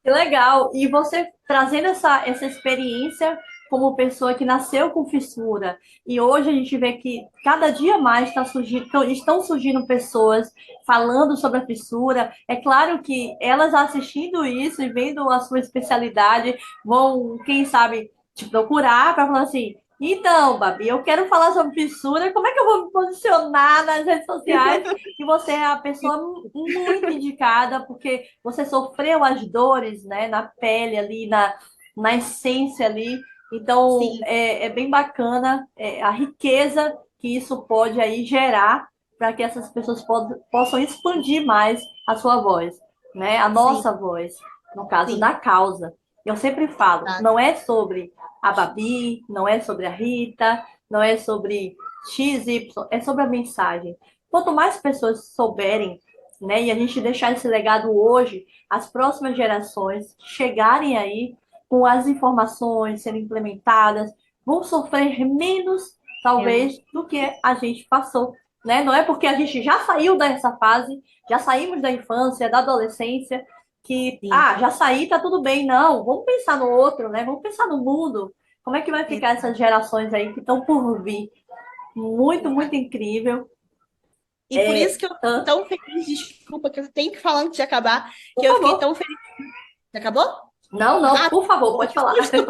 Que legal. E você trazendo essa experiência como pessoa que nasceu com fissura, e hoje a gente vê que cada dia mais estão surgindo pessoas falando sobre a fissura. É claro que elas assistindo isso e vendo a sua especialidade vão, quem sabe, te procurar para falar assim. Então, Babi, eu quero falar sobre fissura. Como é que eu vou me posicionar nas redes sociais? E você é a pessoa muito indicada, porque você sofreu as dores, né, na pele ali, na essência ali. Então, Sim, é bem bacana a riqueza que isso pode aí gerar para que essas pessoas possam expandir mais a sua voz, né? A sim, nossa voz, no caso, sim. na causa. Eu sempre falo, Tá, não é sobre a Babi, não é sobre a Rita, não é sobre XY, é sobre a mensagem. Quanto mais pessoas souberem, né, e a gente deixar esse legado hoje, as próximas gerações chegarem aí com as informações sendo implementadas, vão sofrer menos, talvez, menos. do que a gente passou. Né? Não é porque a gente já saiu dessa fase, já saímos da infância, da adolescência, que, Sim. já saí, tá tudo bem. Não, vamos pensar no outro, né? Vamos pensar no mundo. Como é que vai ficar essas gerações aí que estão por vir? Muito, muito Exato. incrível. E por isso que eu fiquei Tá? tão feliz, desculpa, que eu tenho que falar antes de acabar, Por que eu fiquei favor. tão feliz. Acabou? Não, não, Ah, por favor, pô, pode que falar. susto!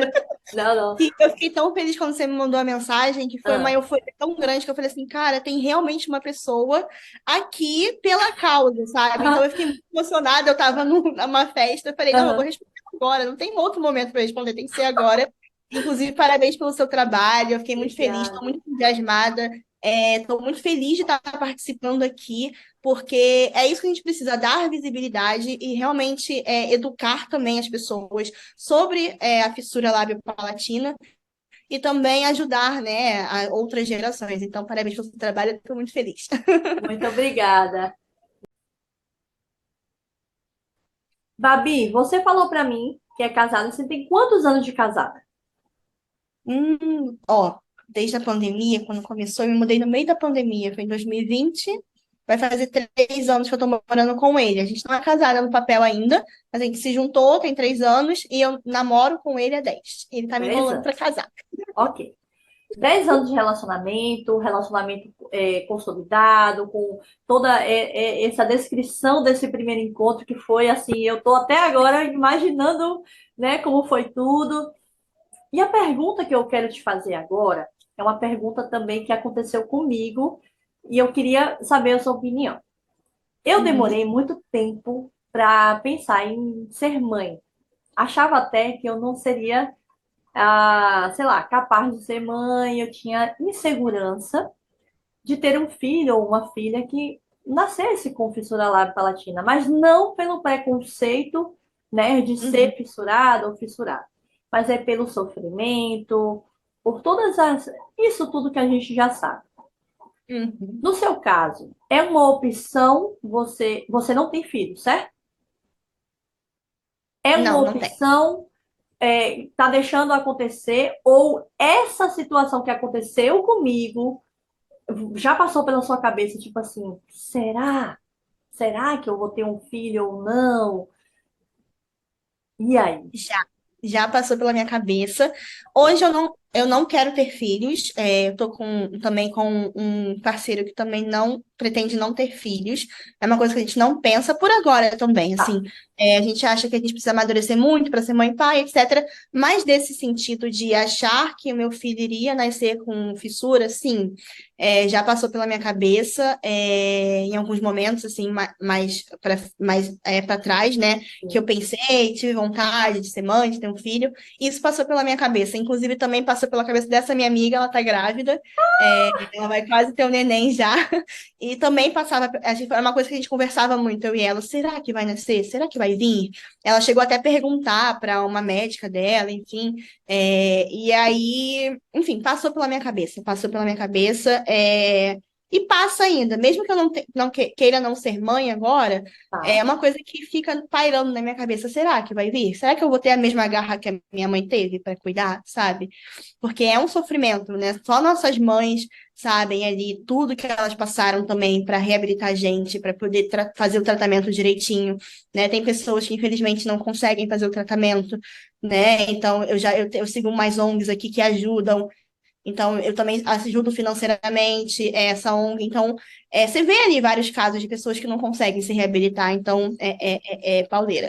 Não, não. Que eu fiquei tão feliz quando você me mandou a mensagem, que foi uma Ah, euforia tão grande que eu falei assim, cara, tem realmente uma pessoa aqui pela causa, sabe? Então eu fiquei muito emocionada, eu tava numa festa, eu falei, não, eu vou aham. responder agora, não tem outro momento para responder, tem que ser agora. Inclusive, parabéns pelo seu trabalho, eu fiquei muito feliz, estou Obrigada. muito entusiasmada, estou muito feliz de estar participando aqui, porque é isso que a gente precisa, dar visibilidade e realmente educar também as pessoas sobre a fissura lábio-palatina e também ajudar, né, a outras gerações. Então, parabéns pelo seu trabalho, estou muito feliz. Muito obrigada. Babi, você falou pra mim que é casada. Você tem quantos anos de casada? Ó, desde a pandemia, quando começou, eu me mudei no meio da pandemia, foi em 2020. Vai fazer 3 anos que eu tô morando com ele. A gente não é casada no papel ainda, mas a gente se juntou, tem 3 anos, e eu namoro com ele há 10. Ele tá me Três enrolando pra anos. casar. Ok. 10 anos de relacionamento, relacionamento consolidado, com toda essa descrição desse primeiro encontro que foi assim, eu tô até agora imaginando, né, como foi tudo. E a pergunta que eu quero te fazer agora é uma pergunta também que aconteceu comigo e eu queria saber a sua opinião. Eu Uhum, demorei muito tempo para pensar em ser mãe. Achava até que eu não seria, sei lá, capaz de ser mãe. Eu tinha insegurança de ter um filho ou uma filha que nascesse com fissura lábio-palatina, mas não pelo preconceito, né, de uhum, ser fissurado ou fissurado, mas é pelo sofrimento, por todas as isso tudo que a gente já sabe. uhum. No seu caso, é uma opção você não tem filho, certo? É uma Não, não tem. opção tá deixando acontecer ou essa situação que aconteceu comigo já passou pela sua cabeça, tipo assim, será? Será que eu vou ter um filho ou não? E aí? Já, já passou pela minha cabeça. Hoje eu não quero ter filhos. Eu tô também com um parceiro que também não pretende não ter filhos. É uma coisa que a gente não pensa por agora também, Tá. assim. A gente acha que a gente precisa amadurecer muito para ser mãe e pai, etc. Mas desse sentido de achar que o meu filho iria nascer com fissura, sim, já passou pela minha cabeça, em alguns momentos, assim, mais para trás, né? Que eu pensei, tive vontade de ser mãe, de ter um filho. Isso passou pela minha cabeça. Inclusive, também passou pela cabeça dessa minha amiga, ela tá grávida. Ela vai quase ter um neném já. E também passava, era uma coisa que a gente conversava muito, eu e ela. Será que vai nascer? Será que vai vir? Ela chegou até a perguntar para uma médica dela, enfim. E aí, enfim, passou pela minha cabeça. Passou pela minha cabeça. E passa ainda, mesmo que eu não queira não ser mãe agora, é Tá. uma coisa que fica pairando na minha cabeça. Será que vai vir? Será que eu vou ter a mesma garra que a minha mãe teve para cuidar, sabe? Porque é um sofrimento, né? Só nossas mães sabem ali tudo que elas passaram também para reabilitar a gente, para poder fazer o tratamento direitinho, né? Tem pessoas que infelizmente não conseguem fazer o tratamento, né? Então eu sigo umas ONGs aqui que ajudam. Então, eu também ajudo financeiramente essa ONG. Então, você vê ali vários casos de pessoas que não conseguem se reabilitar. Então, é pauleira.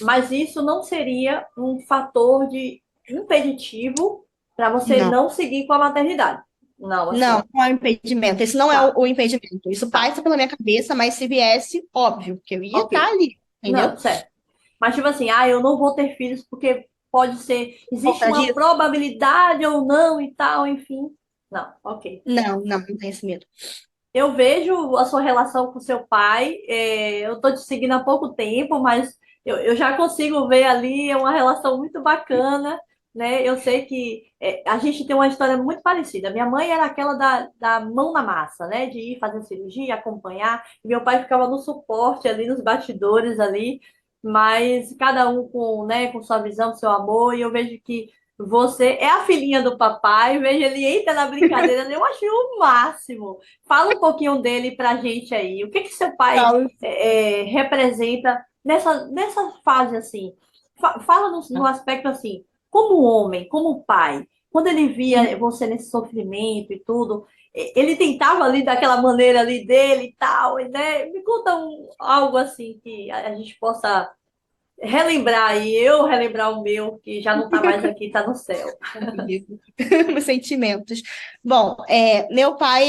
Mas isso não seria um fator de impeditivo para você Não, não seguir com a maternidade. Não, assim, não é um impedimento. Esse não é tá, o impedimento. Isso tá, passa pela minha cabeça, mas se viesse, óbvio, que eu ia estar ok. ali, entendeu? Não, certo. Mas tipo assim, eu não vou ter filhos porque pode ser, existe Conta uma disso? probabilidade ou não e tal, enfim. Não, ok. Não tem esse medo. Eu vejo a sua relação com seu pai, eu tô te seguindo há pouco tempo, mas eu já consigo ver ali uma relação muito bacana, né? Eu sei que a gente tem uma história muito parecida. Minha mãe era aquela da mão na massa, né? De ir fazer cirurgia, acompanhar, e meu pai ficava no suporte ali, nos bastidores ali, mas cada um com, né, com sua visão, seu amor, e eu vejo que você é a filhinha do papai, vejo ele entra na brincadeira, eu acho o máximo. Fala um pouquinho dele pra gente aí. O que que seu pai Falo. representa nessa fase assim? Fala no aspecto assim, como homem, como pai, quando ele via você nesse sofrimento e tudo, ele tentava ali daquela maneira ali dele e tal, né? Me conta algo assim que a gente possa. relembrar aí, eu relembrar o meu, que já não tá mais aqui, tá no céu. Amigo. Meus sentimentos. Bom, meu pai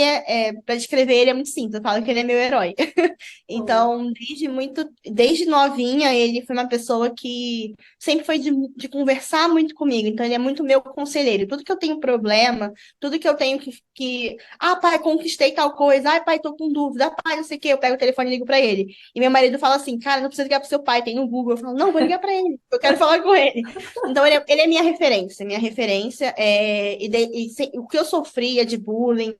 para descrever ele é muito simples, eu falo que ele é meu herói. Hum. Então, desde novinha, ele foi uma pessoa que sempre foi de conversar muito comigo. Então, ele é muito meu conselheiro. Tudo que eu tenho problema, tudo que eu tenho pai, conquistei tal coisa, ai, pai, tô com dúvida, pai, não sei o quê, eu pego o telefone e ligo pra ele. E meu marido fala assim, cara, não precisa ligar pro seu pai, tem no Google. Eu falo, não, vou ligar pra ele, eu quero falar com ele. Então, ele é minha referência, o que eu sofria de bullying.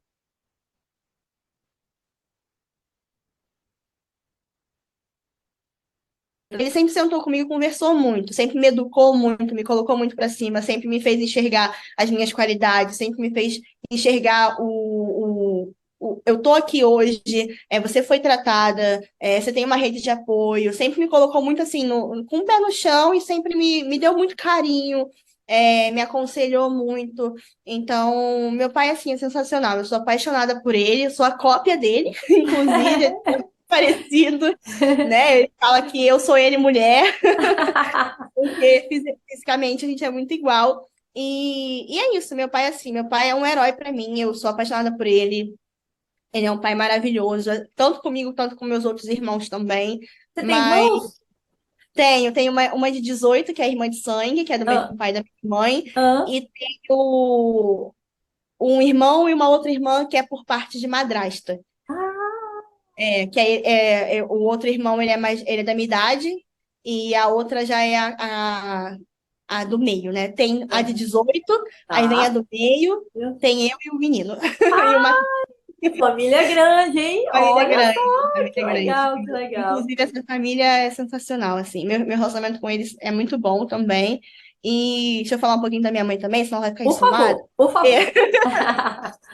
Ele sempre sentou comigo e conversou muito, sempre me educou muito, me colocou muito para cima, sempre me fez enxergar as minhas qualidades, sempre me fez enxergar eu tô aqui hoje, você foi tratada, você tem uma rede de apoio, sempre me colocou muito assim, com o pé no chão e sempre me deu muito carinho, me aconselhou muito. Então, meu pai, assim, é sensacional. Eu sou apaixonada por ele, eu sou a cópia dele, inclusive, parecido, né? Ele fala que eu sou ele mulher, porque fisicamente a gente é muito igual. E é isso, meu pai é assim, meu pai é um herói para mim, eu sou apaixonada por ele. Ele é um pai maravilhoso, tanto comigo quanto com meus outros irmãos também. Você tem Mas irmãos? tenho uma de 18 que é irmã de sangue, que é do mesmo Ah, pai da minha mãe, ah. e tenho um irmão e uma outra irmã que é por parte de madrasta. Ah, O outro irmão ele é da minha idade e a outra já é a do meio, né? Tem a de ah, 18, aí vem a tá. do meio, tem eu e o menino. E uma Família grande, hein? família Olha grande, só, que família grande. legal, que legal. Inclusive, essa família é sensacional, assim. Meu relacionamento com eles é muito bom também. E deixa eu falar um pouquinho da minha mãe também, senão vai ficar Por enciumada. favor, por favor.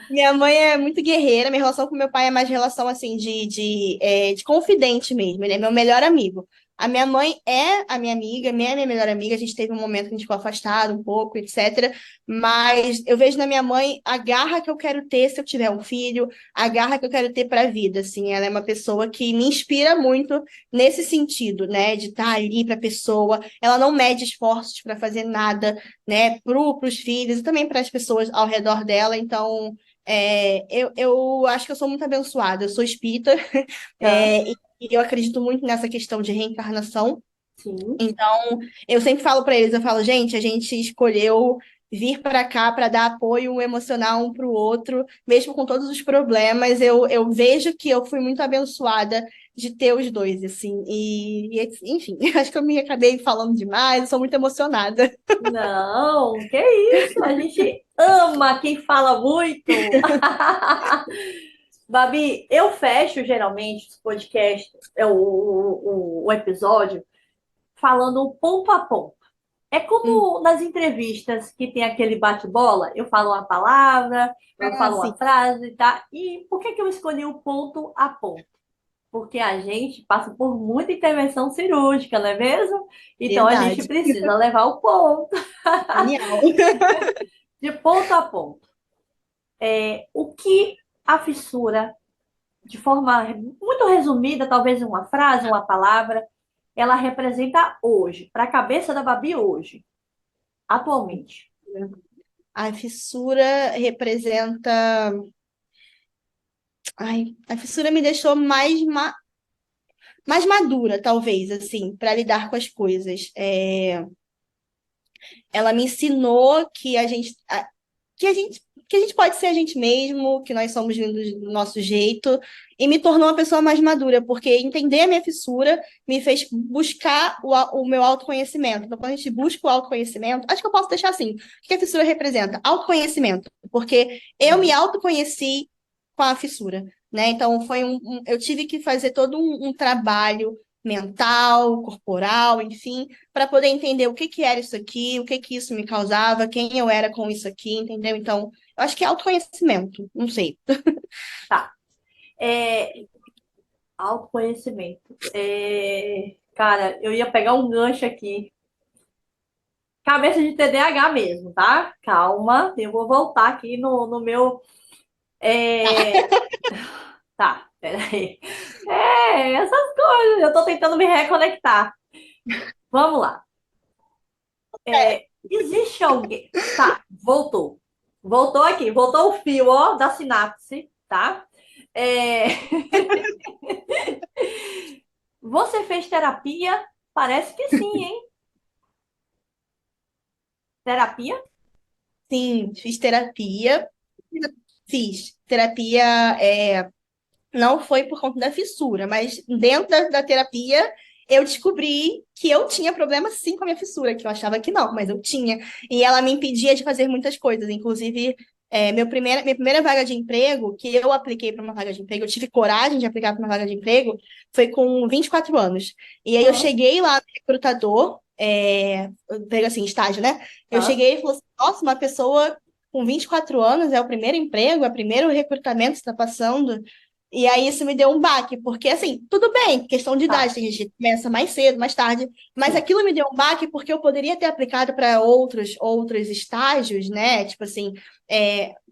Minha mãe é muito guerreira, minha relação com meu pai é mais relação assim de confidente mesmo, ele é meu melhor amigo. A minha mãe é a minha amiga, é minha melhor amiga, a gente teve um momento que a gente ficou afastado um pouco, etc. Mas eu vejo na minha mãe a garra que eu quero ter se eu tiver um filho, a garra que eu quero ter para a vida, assim, ela é uma pessoa que me inspira muito nesse sentido, né, de estar ali para a pessoa, ela não mede esforços para fazer nada, né, para os filhos e também para as pessoas ao redor dela, então eu acho que eu sou muito abençoada. Eu sou espírita, Tá, e eu acredito muito nessa questão de reencarnação. sim. Então, eu sempre falo para eles, eu falo, gente, a gente escolheu vir para cá para dar apoio emocional um para o outro, mesmo com todos os problemas. Eu vejo que eu fui muito abençoada de ter os dois, assim. Enfim, acho que eu me acabei falando demais, eu sou muito emocionada. Não, que isso? A gente ama quem fala muito. Babi, eu fecho geralmente os podcasts, o episódio, falando ponto a ponto. É Hum. como nas entrevistas que tem aquele bate-bola, eu falo uma palavra, eu Ah, falo sim, uma frase, tá? E por que que eu escolhi o ponto a ponto? Porque a gente passa por muita intervenção cirúrgica, não é mesmo? Então a gente verdade. precisa levar o ponto, Genial. de ponto a ponto. O que a fissura, de forma muito resumida, talvez em uma frase, uma palavra, ela representa hoje, para a cabeça da Babi hoje, atualmente. A fissura representa. Ai, a fissura me deixou mais madura, talvez, assim, para lidar com as coisas. Ela me ensinou que a gente pode ser a gente mesmo, que nós somos lindos do nosso jeito, e me tornou uma pessoa mais madura, porque entender a minha fissura me fez buscar o meu autoconhecimento. Então, quando a gente busca o autoconhecimento, acho que eu posso deixar assim: o que a fissura representa? Autoconhecimento, porque eu me Hum. autoconheci com a fissura, né? Então, eu tive que fazer todo um trabalho mental, corporal, enfim, para poder entender o que que era isso aqui, o que que isso me causava, quem eu era com isso aqui, entendeu? Então, eu acho que é autoconhecimento, não sei. Tá. É, autoconhecimento. Cara, eu ia pegar um gancho aqui. Cabeça de TDAH mesmo, tá? Calma, eu vou voltar aqui no meu. é, Tá, peraí. Essas coisas. Eu tô tentando me reconectar. Vamos lá. Existe alguém. Tá, voltou. Voltou aqui, voltou o fio, ó, da sinapse, tá? É, Você fez terapia? Parece que sim, hein? Terapia? Sim, fiz terapia. Fiz terapia, não foi por conta da fissura, mas dentro da terapia eu descobri que eu tinha problema sim com a minha fissura, que eu achava que não, mas eu tinha. E ela me impedia de fazer muitas coisas, inclusive minha primeira vaga de emprego, que eu apliquei para uma vaga de emprego, eu tive coragem de aplicar para uma vaga de emprego, foi com 24 anos. E aí eu Aham, cheguei lá no recrutador, pego assim, estágio, né? Eu aham. cheguei e falei assim, nossa, uma pessoa com 24 anos é o primeiro emprego, é o primeiro recrutamento que está passando. E aí isso me deu um baque, porque assim, tudo bem, questão de idade, Tá, tem gente que começa mais cedo, mais tarde, mas sim. aquilo me deu um baque porque eu poderia ter aplicado para outros estágios, né? Tipo assim,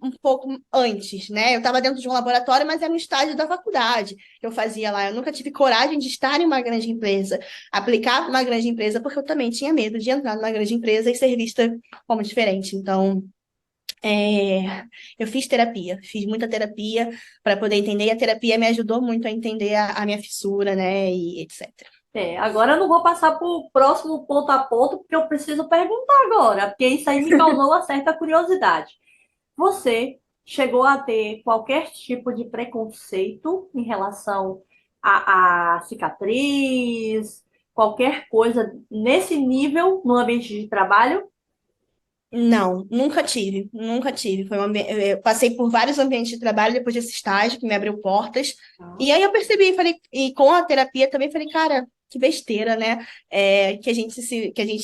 um pouco antes, né? Eu estava dentro de um laboratório, mas era um estágio da faculdade que eu fazia lá. Eu nunca tive coragem de estar em uma grande empresa, aplicar para uma grande empresa, porque eu também tinha medo de entrar numa grande empresa e ser vista como diferente. Então. Eu fiz muita terapia para poder entender, e a terapia me ajudou muito a entender a minha fissura, né, e etc. Agora eu não vou passar para o próximo ponto a ponto, porque eu preciso perguntar agora, porque isso aí me causou uma certa curiosidade. Você chegou a ter qualquer tipo de preconceito em relação à cicatriz, qualquer coisa nesse nível no ambiente de trabalho? Não, nunca tive, nunca tive. Eu passei por vários ambientes de trabalho depois desse estágio que me abriu portas. E aí eu percebi, falei, e com a terapia também falei, cara, que besteira, né? Que a gente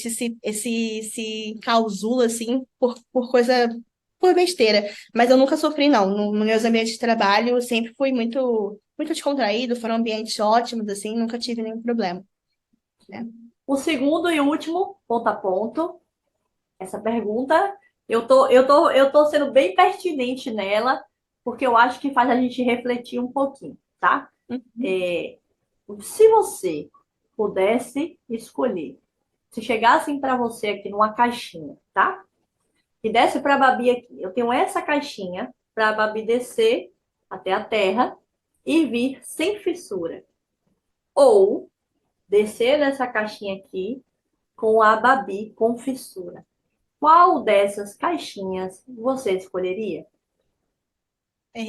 se enclausula assim por coisa, por besteira. Mas eu nunca sofri, não. Nos meus ambientes de trabalho, eu sempre fui muito descontraído, foram ambientes ótimos, assim, nunca tive nenhum problema, né? O segundo e último ponto a ponto, essa pergunta, eu tô sendo bem pertinente nela, porque eu acho que faz a gente refletir um pouquinho, tá? Uhum. É, Se você pudesse escolher, se chegassem para você aqui numa caixinha, tá? E desse para a Babi aqui, eu tenho essa caixinha para a Babi descer até a terra e vir sem fissura. Ou descer nessa caixinha aqui com a Babi com fissura. Qual dessas caixinhas você escolheria? É.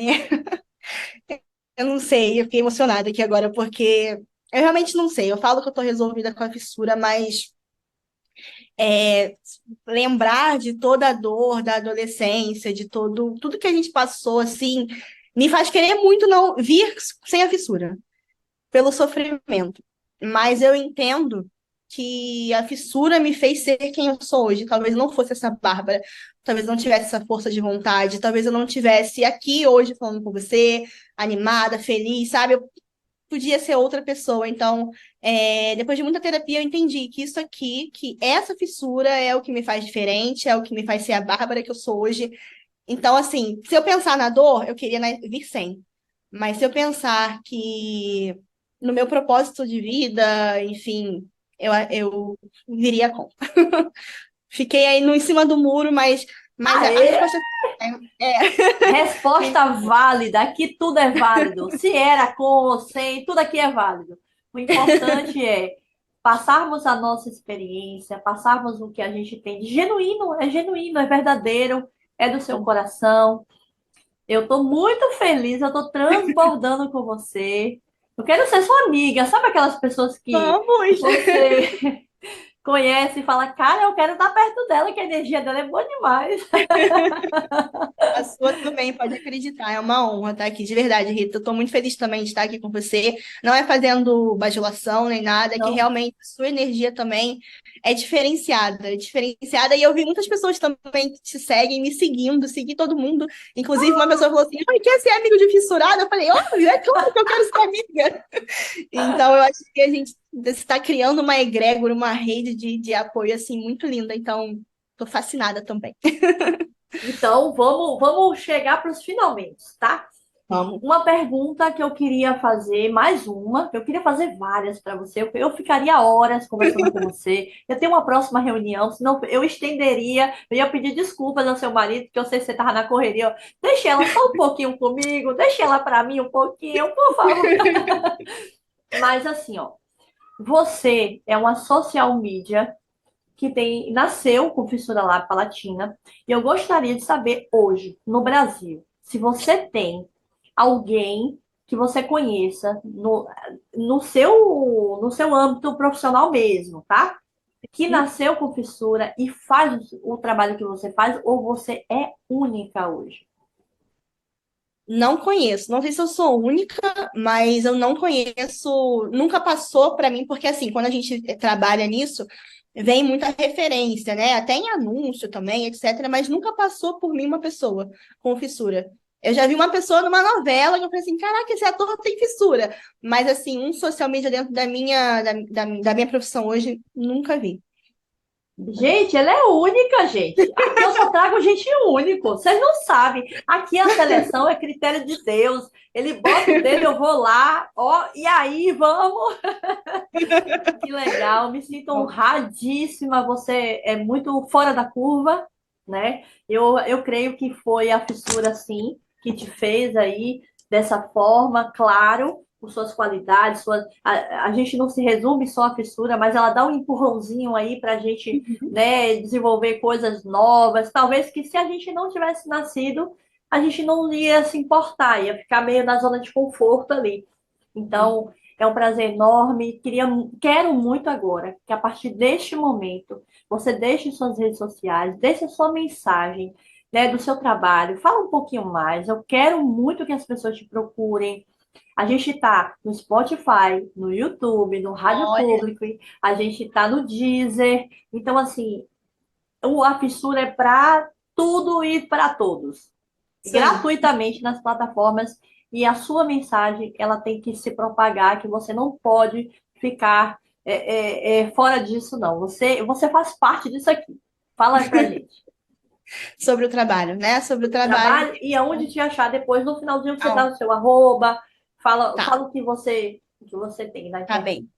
Eu não sei, eu fiquei emocionada aqui agora, porque eu realmente não sei. Eu falo que eu tô resolvida com a fissura, mas é, lembrar de toda a dor da adolescência, de tudo que a gente passou, assim, me faz querer muito não vir sem a fissura, pelo sofrimento. Mas eu entendo que a fissura me fez ser quem eu sou hoje. Talvez não fosse essa Bárbara, talvez não tivesse essa força de vontade, talvez eu não tivesse aqui hoje falando com você, animada, feliz, sabe? Eu podia ser outra pessoa. Então, depois de muita terapia, eu entendi que isso aqui, que essa fissura é o que me faz diferente, é o que me faz ser a Bárbara que eu sou hoje. Então, assim, se eu pensar na dor, eu queria vir sem. Mas se eu pensar que no meu propósito de vida, enfim, eu viria com. Fiquei aí no em cima do muro, mas a Aê! resposta é. Resposta válida, aqui tudo é válido. Se era com ou sem, tudo aqui é válido. O importante é passarmos a nossa experiência, passarmos o que a gente tem de genuíno, é verdadeiro, é do seu coração. Eu estou muito feliz, eu estou transbordando com você. Eu quero ser sua amiga, sabe aquelas pessoas que Vamos! você conhece e fala, cara, eu quero estar perto dela, que a energia dela é boa demais. A sua também, pode acreditar. É uma honra estar aqui, de verdade, Rita. Eu estou muito feliz também de estar aqui com você. Não é fazendo bajulação nem nada, é que Não. realmente a sua energia também é diferenciada. E eu vi muitas pessoas também que te seguem, me seguindo, segui todo mundo. Inclusive, uma pessoa falou assim: "Ai, quer ser amigo de fissurado?" Eu falei: óbvio, é claro que eu quero ser amiga. Então, eu acho que a gente está criando uma egrégora, uma rede de apoio, assim, muito linda. Então, estou fascinada também. Então, vamos chegar para os finalmente, tá? Vamos. Uma pergunta que eu queria fazer, mais uma, que eu queria fazer várias para você. Eu ficaria horas conversando com você. Eu tenho uma próxima reunião, senão eu estenderia. Eu ia pedir desculpas ao seu marido, porque eu sei que você estava na correria. Deixe ela só um pouquinho comigo, deixe ela para mim um pouquinho, por favor. Mas assim, ó, você é uma social media que nasceu com fissura lábio palatina, e eu gostaria de saber hoje, no Brasil, se você tem alguém que você conheça no seu âmbito profissional mesmo, tá? Que nasceu com fissura e faz o trabalho que você faz, ou você é única hoje? Não conheço. Não sei se eu sou única, mas eu não conheço. Nunca passou para mim, porque assim, quando a gente trabalha nisso, vem muita referência, né? Até em anúncio também, etc. Mas nunca passou por mim uma pessoa com fissura. Eu já vi uma pessoa numa novela que eu falei assim: caraca, esse ator tem fissura. Mas assim, um social media dentro da minha profissão hoje, nunca vi. Nunca vi. Gente, ela é única, gente. Aqui eu só trago gente único. Vocês não sabem. Aqui a seleção é critério de Deus. Ele bota o dedo, eu vou lá, ó, e aí, vamos. Que legal, me sinto honradíssima. Você é muito fora da curva, né? Eu creio que foi a fissura, sim, que te fez aí dessa forma, claro, por suas qualidades. A gente não se resume só à fissura, mas ela dá um empurrãozinho aí para a gente, né, desenvolver coisas novas. Talvez que se a gente não tivesse nascido, a gente não ia se importar, ia ficar meio na zona de conforto ali. Então, é um prazer enorme. Quero muito agora que a partir deste momento você deixe suas redes sociais, deixe a sua mensagem, né, do seu trabalho. Fala um pouquinho mais. Eu quero muito que as pessoas te procurem. A gente está no Spotify, no YouTube, no Rádio Olha, Público, a gente está no Deezer. Então, assim, a fissura é para tudo e para todos, isso aí. gratuitamente nas plataformas, e a sua mensagem ela tem que se propagar, que você não pode ficar fora disso, não. Você faz parte disso aqui. Fala pra gente. Sobre o trabalho, né? Sobre o trabalho. Trabalho e aonde te achar depois, no finalzinho você dá Ah, o seu arroba, tá, fala o que você tem na tá internet. bem.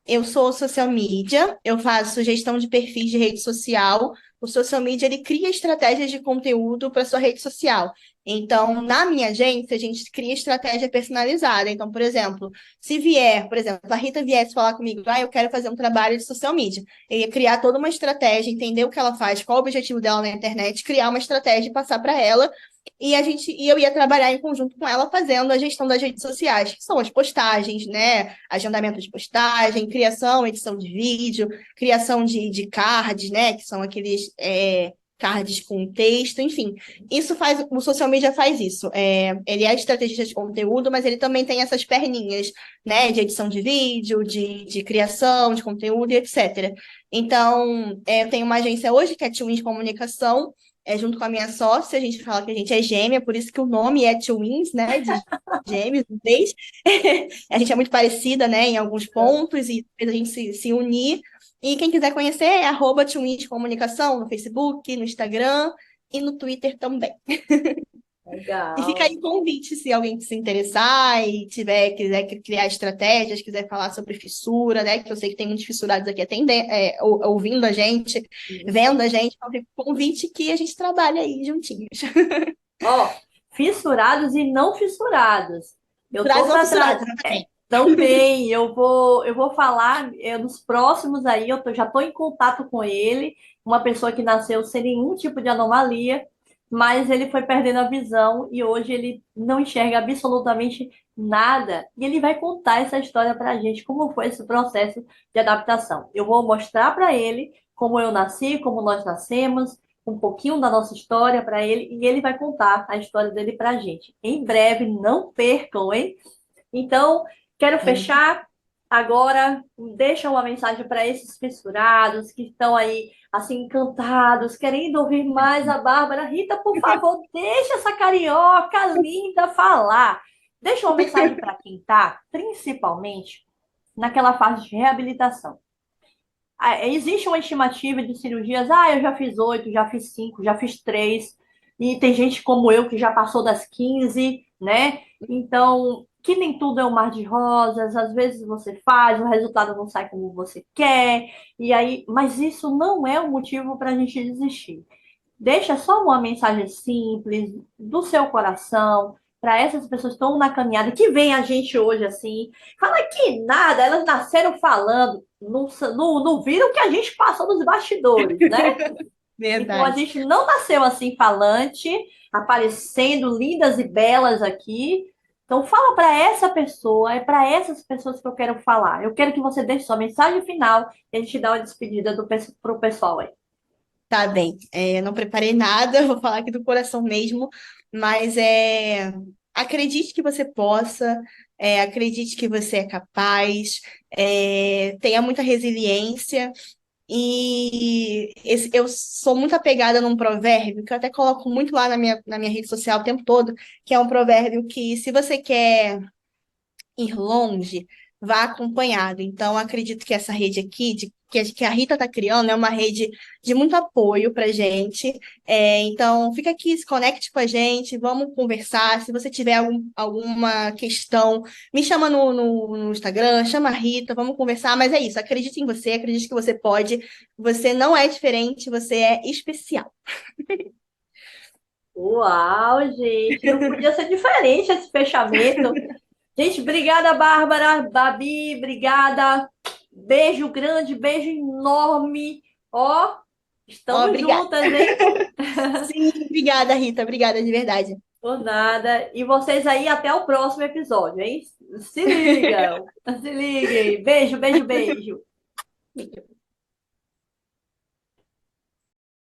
Eu sou social media, eu faço gestão de perfis de rede social. O social media ele cria estratégias de conteúdo para sua rede social. Então, na minha agência, a gente cria estratégia personalizada. Então, por exemplo, se vier, por exemplo, a Rita viesse falar comigo, eu quero fazer um trabalho de social media. Eu ia criar toda uma estratégia, entender o que ela faz, qual o objetivo dela na internet, criar uma estratégia e passar para ela. E eu ia trabalhar em conjunto com ela fazendo a gestão das redes sociais, que são as postagens, né? Agendamento de postagem, criação, edição de vídeo, criação de cards, né? Que são aqueles cards com texto, enfim. Isso faz, o social media faz isso. Ele é estrategista de conteúdo, mas ele também tem essas perninhas, né? De edição de vídeo, de criação de conteúdo e etc. Então, eu tenho uma agência hoje que é Twins Comunicação, junto com a minha sócia, a gente fala que a gente é gêmea, por isso que o nome é Twins, né? De gêmeos, um beijo. A gente é muito parecida, né, em alguns pontos, e fez a gente se unir. E quem quiser conhecer é @Twins Comunicação no Facebook, no Instagram e no Twitter também. E fica aí Legal. o convite, se alguém se interessar e quiser criar estratégias, quiser falar sobre fissura, né? Que eu sei que tem muitos fissurados aqui ouvindo a gente, Isso. vendo a gente, então fica o convite que a gente trabalha aí juntinhos. Ó, fissurados e não fissurados. Eu tô Fissurados ou para fissurados, trás. exatamente. Também, eu vou falar nos próximos aí, já estou em contato com ele, uma pessoa que nasceu sem nenhum tipo de anomalia, mas ele foi perdendo a visão e hoje ele não enxerga absolutamente nada. E ele vai contar essa história para a gente, como foi esse processo de adaptação. Eu vou mostrar para ele como eu nasci, como nós nascemos, um pouquinho da nossa história para ele, e ele vai contar a história dele para a gente. Em breve, não percam, hein? Então, quero fechar agora. Deixa uma mensagem para esses fissurados que estão aí, assim, encantados, querendo ouvir mais a Bárbara. Rita, por favor, deixa essa carioca linda falar. Deixa uma mensagem para quem está, principalmente naquela fase de reabilitação. Existe uma estimativa de cirurgias, eu já fiz 8, já fiz 5, já fiz 3, e tem gente como eu que já passou das 15, né? Então, que nem tudo é um mar de rosas, às vezes você faz, o resultado não sai como você quer, e aí, mas isso não é um motivo para a gente desistir. Deixa só uma mensagem simples do seu coração para essas pessoas que estão na caminhada, que vem a gente hoje assim, fala que nada, elas nasceram falando, não viram o que a gente passou nos bastidores, né? Então a Verdade. gente não nasceu assim falante, aparecendo lindas e belas aqui. Então fala para essa pessoa, é para essas pessoas que eu quero falar. Eu quero que você deixe sua mensagem final e a gente dá uma despedida pro pessoal aí. Tá bem. Não preparei nada, vou falar aqui do coração mesmo, mas acredite que você possa, acredite que você é capaz, tenha muita resiliência. Eu sou muito apegada num provérbio que eu até coloco muito lá na minha rede social o tempo todo, que é um provérbio que se você quer ir longe, vá acompanhado. Então, acredito que essa rede aqui, que a Rita está criando, é uma rede de muito apoio para gente. Então, fica aqui, se conecte com a gente, vamos conversar. Se você tiver alguma questão, me chama no Instagram, chama a Rita, vamos conversar. Mas é isso, acredite em você, acredite que você pode. Você não é diferente, você é especial. Uau, gente, não podia ser diferente esse fechamento. Gente, obrigada, Bárbara, Babi, obrigada. Beijo grande, beijo enorme. Ó, estamos Obrigada. juntas, hein? Sim, obrigada, Rita, obrigada de verdade. Por nada. E vocês aí, até o próximo episódio, hein? Se ligam, se liguem. Beijo, beijo, beijo.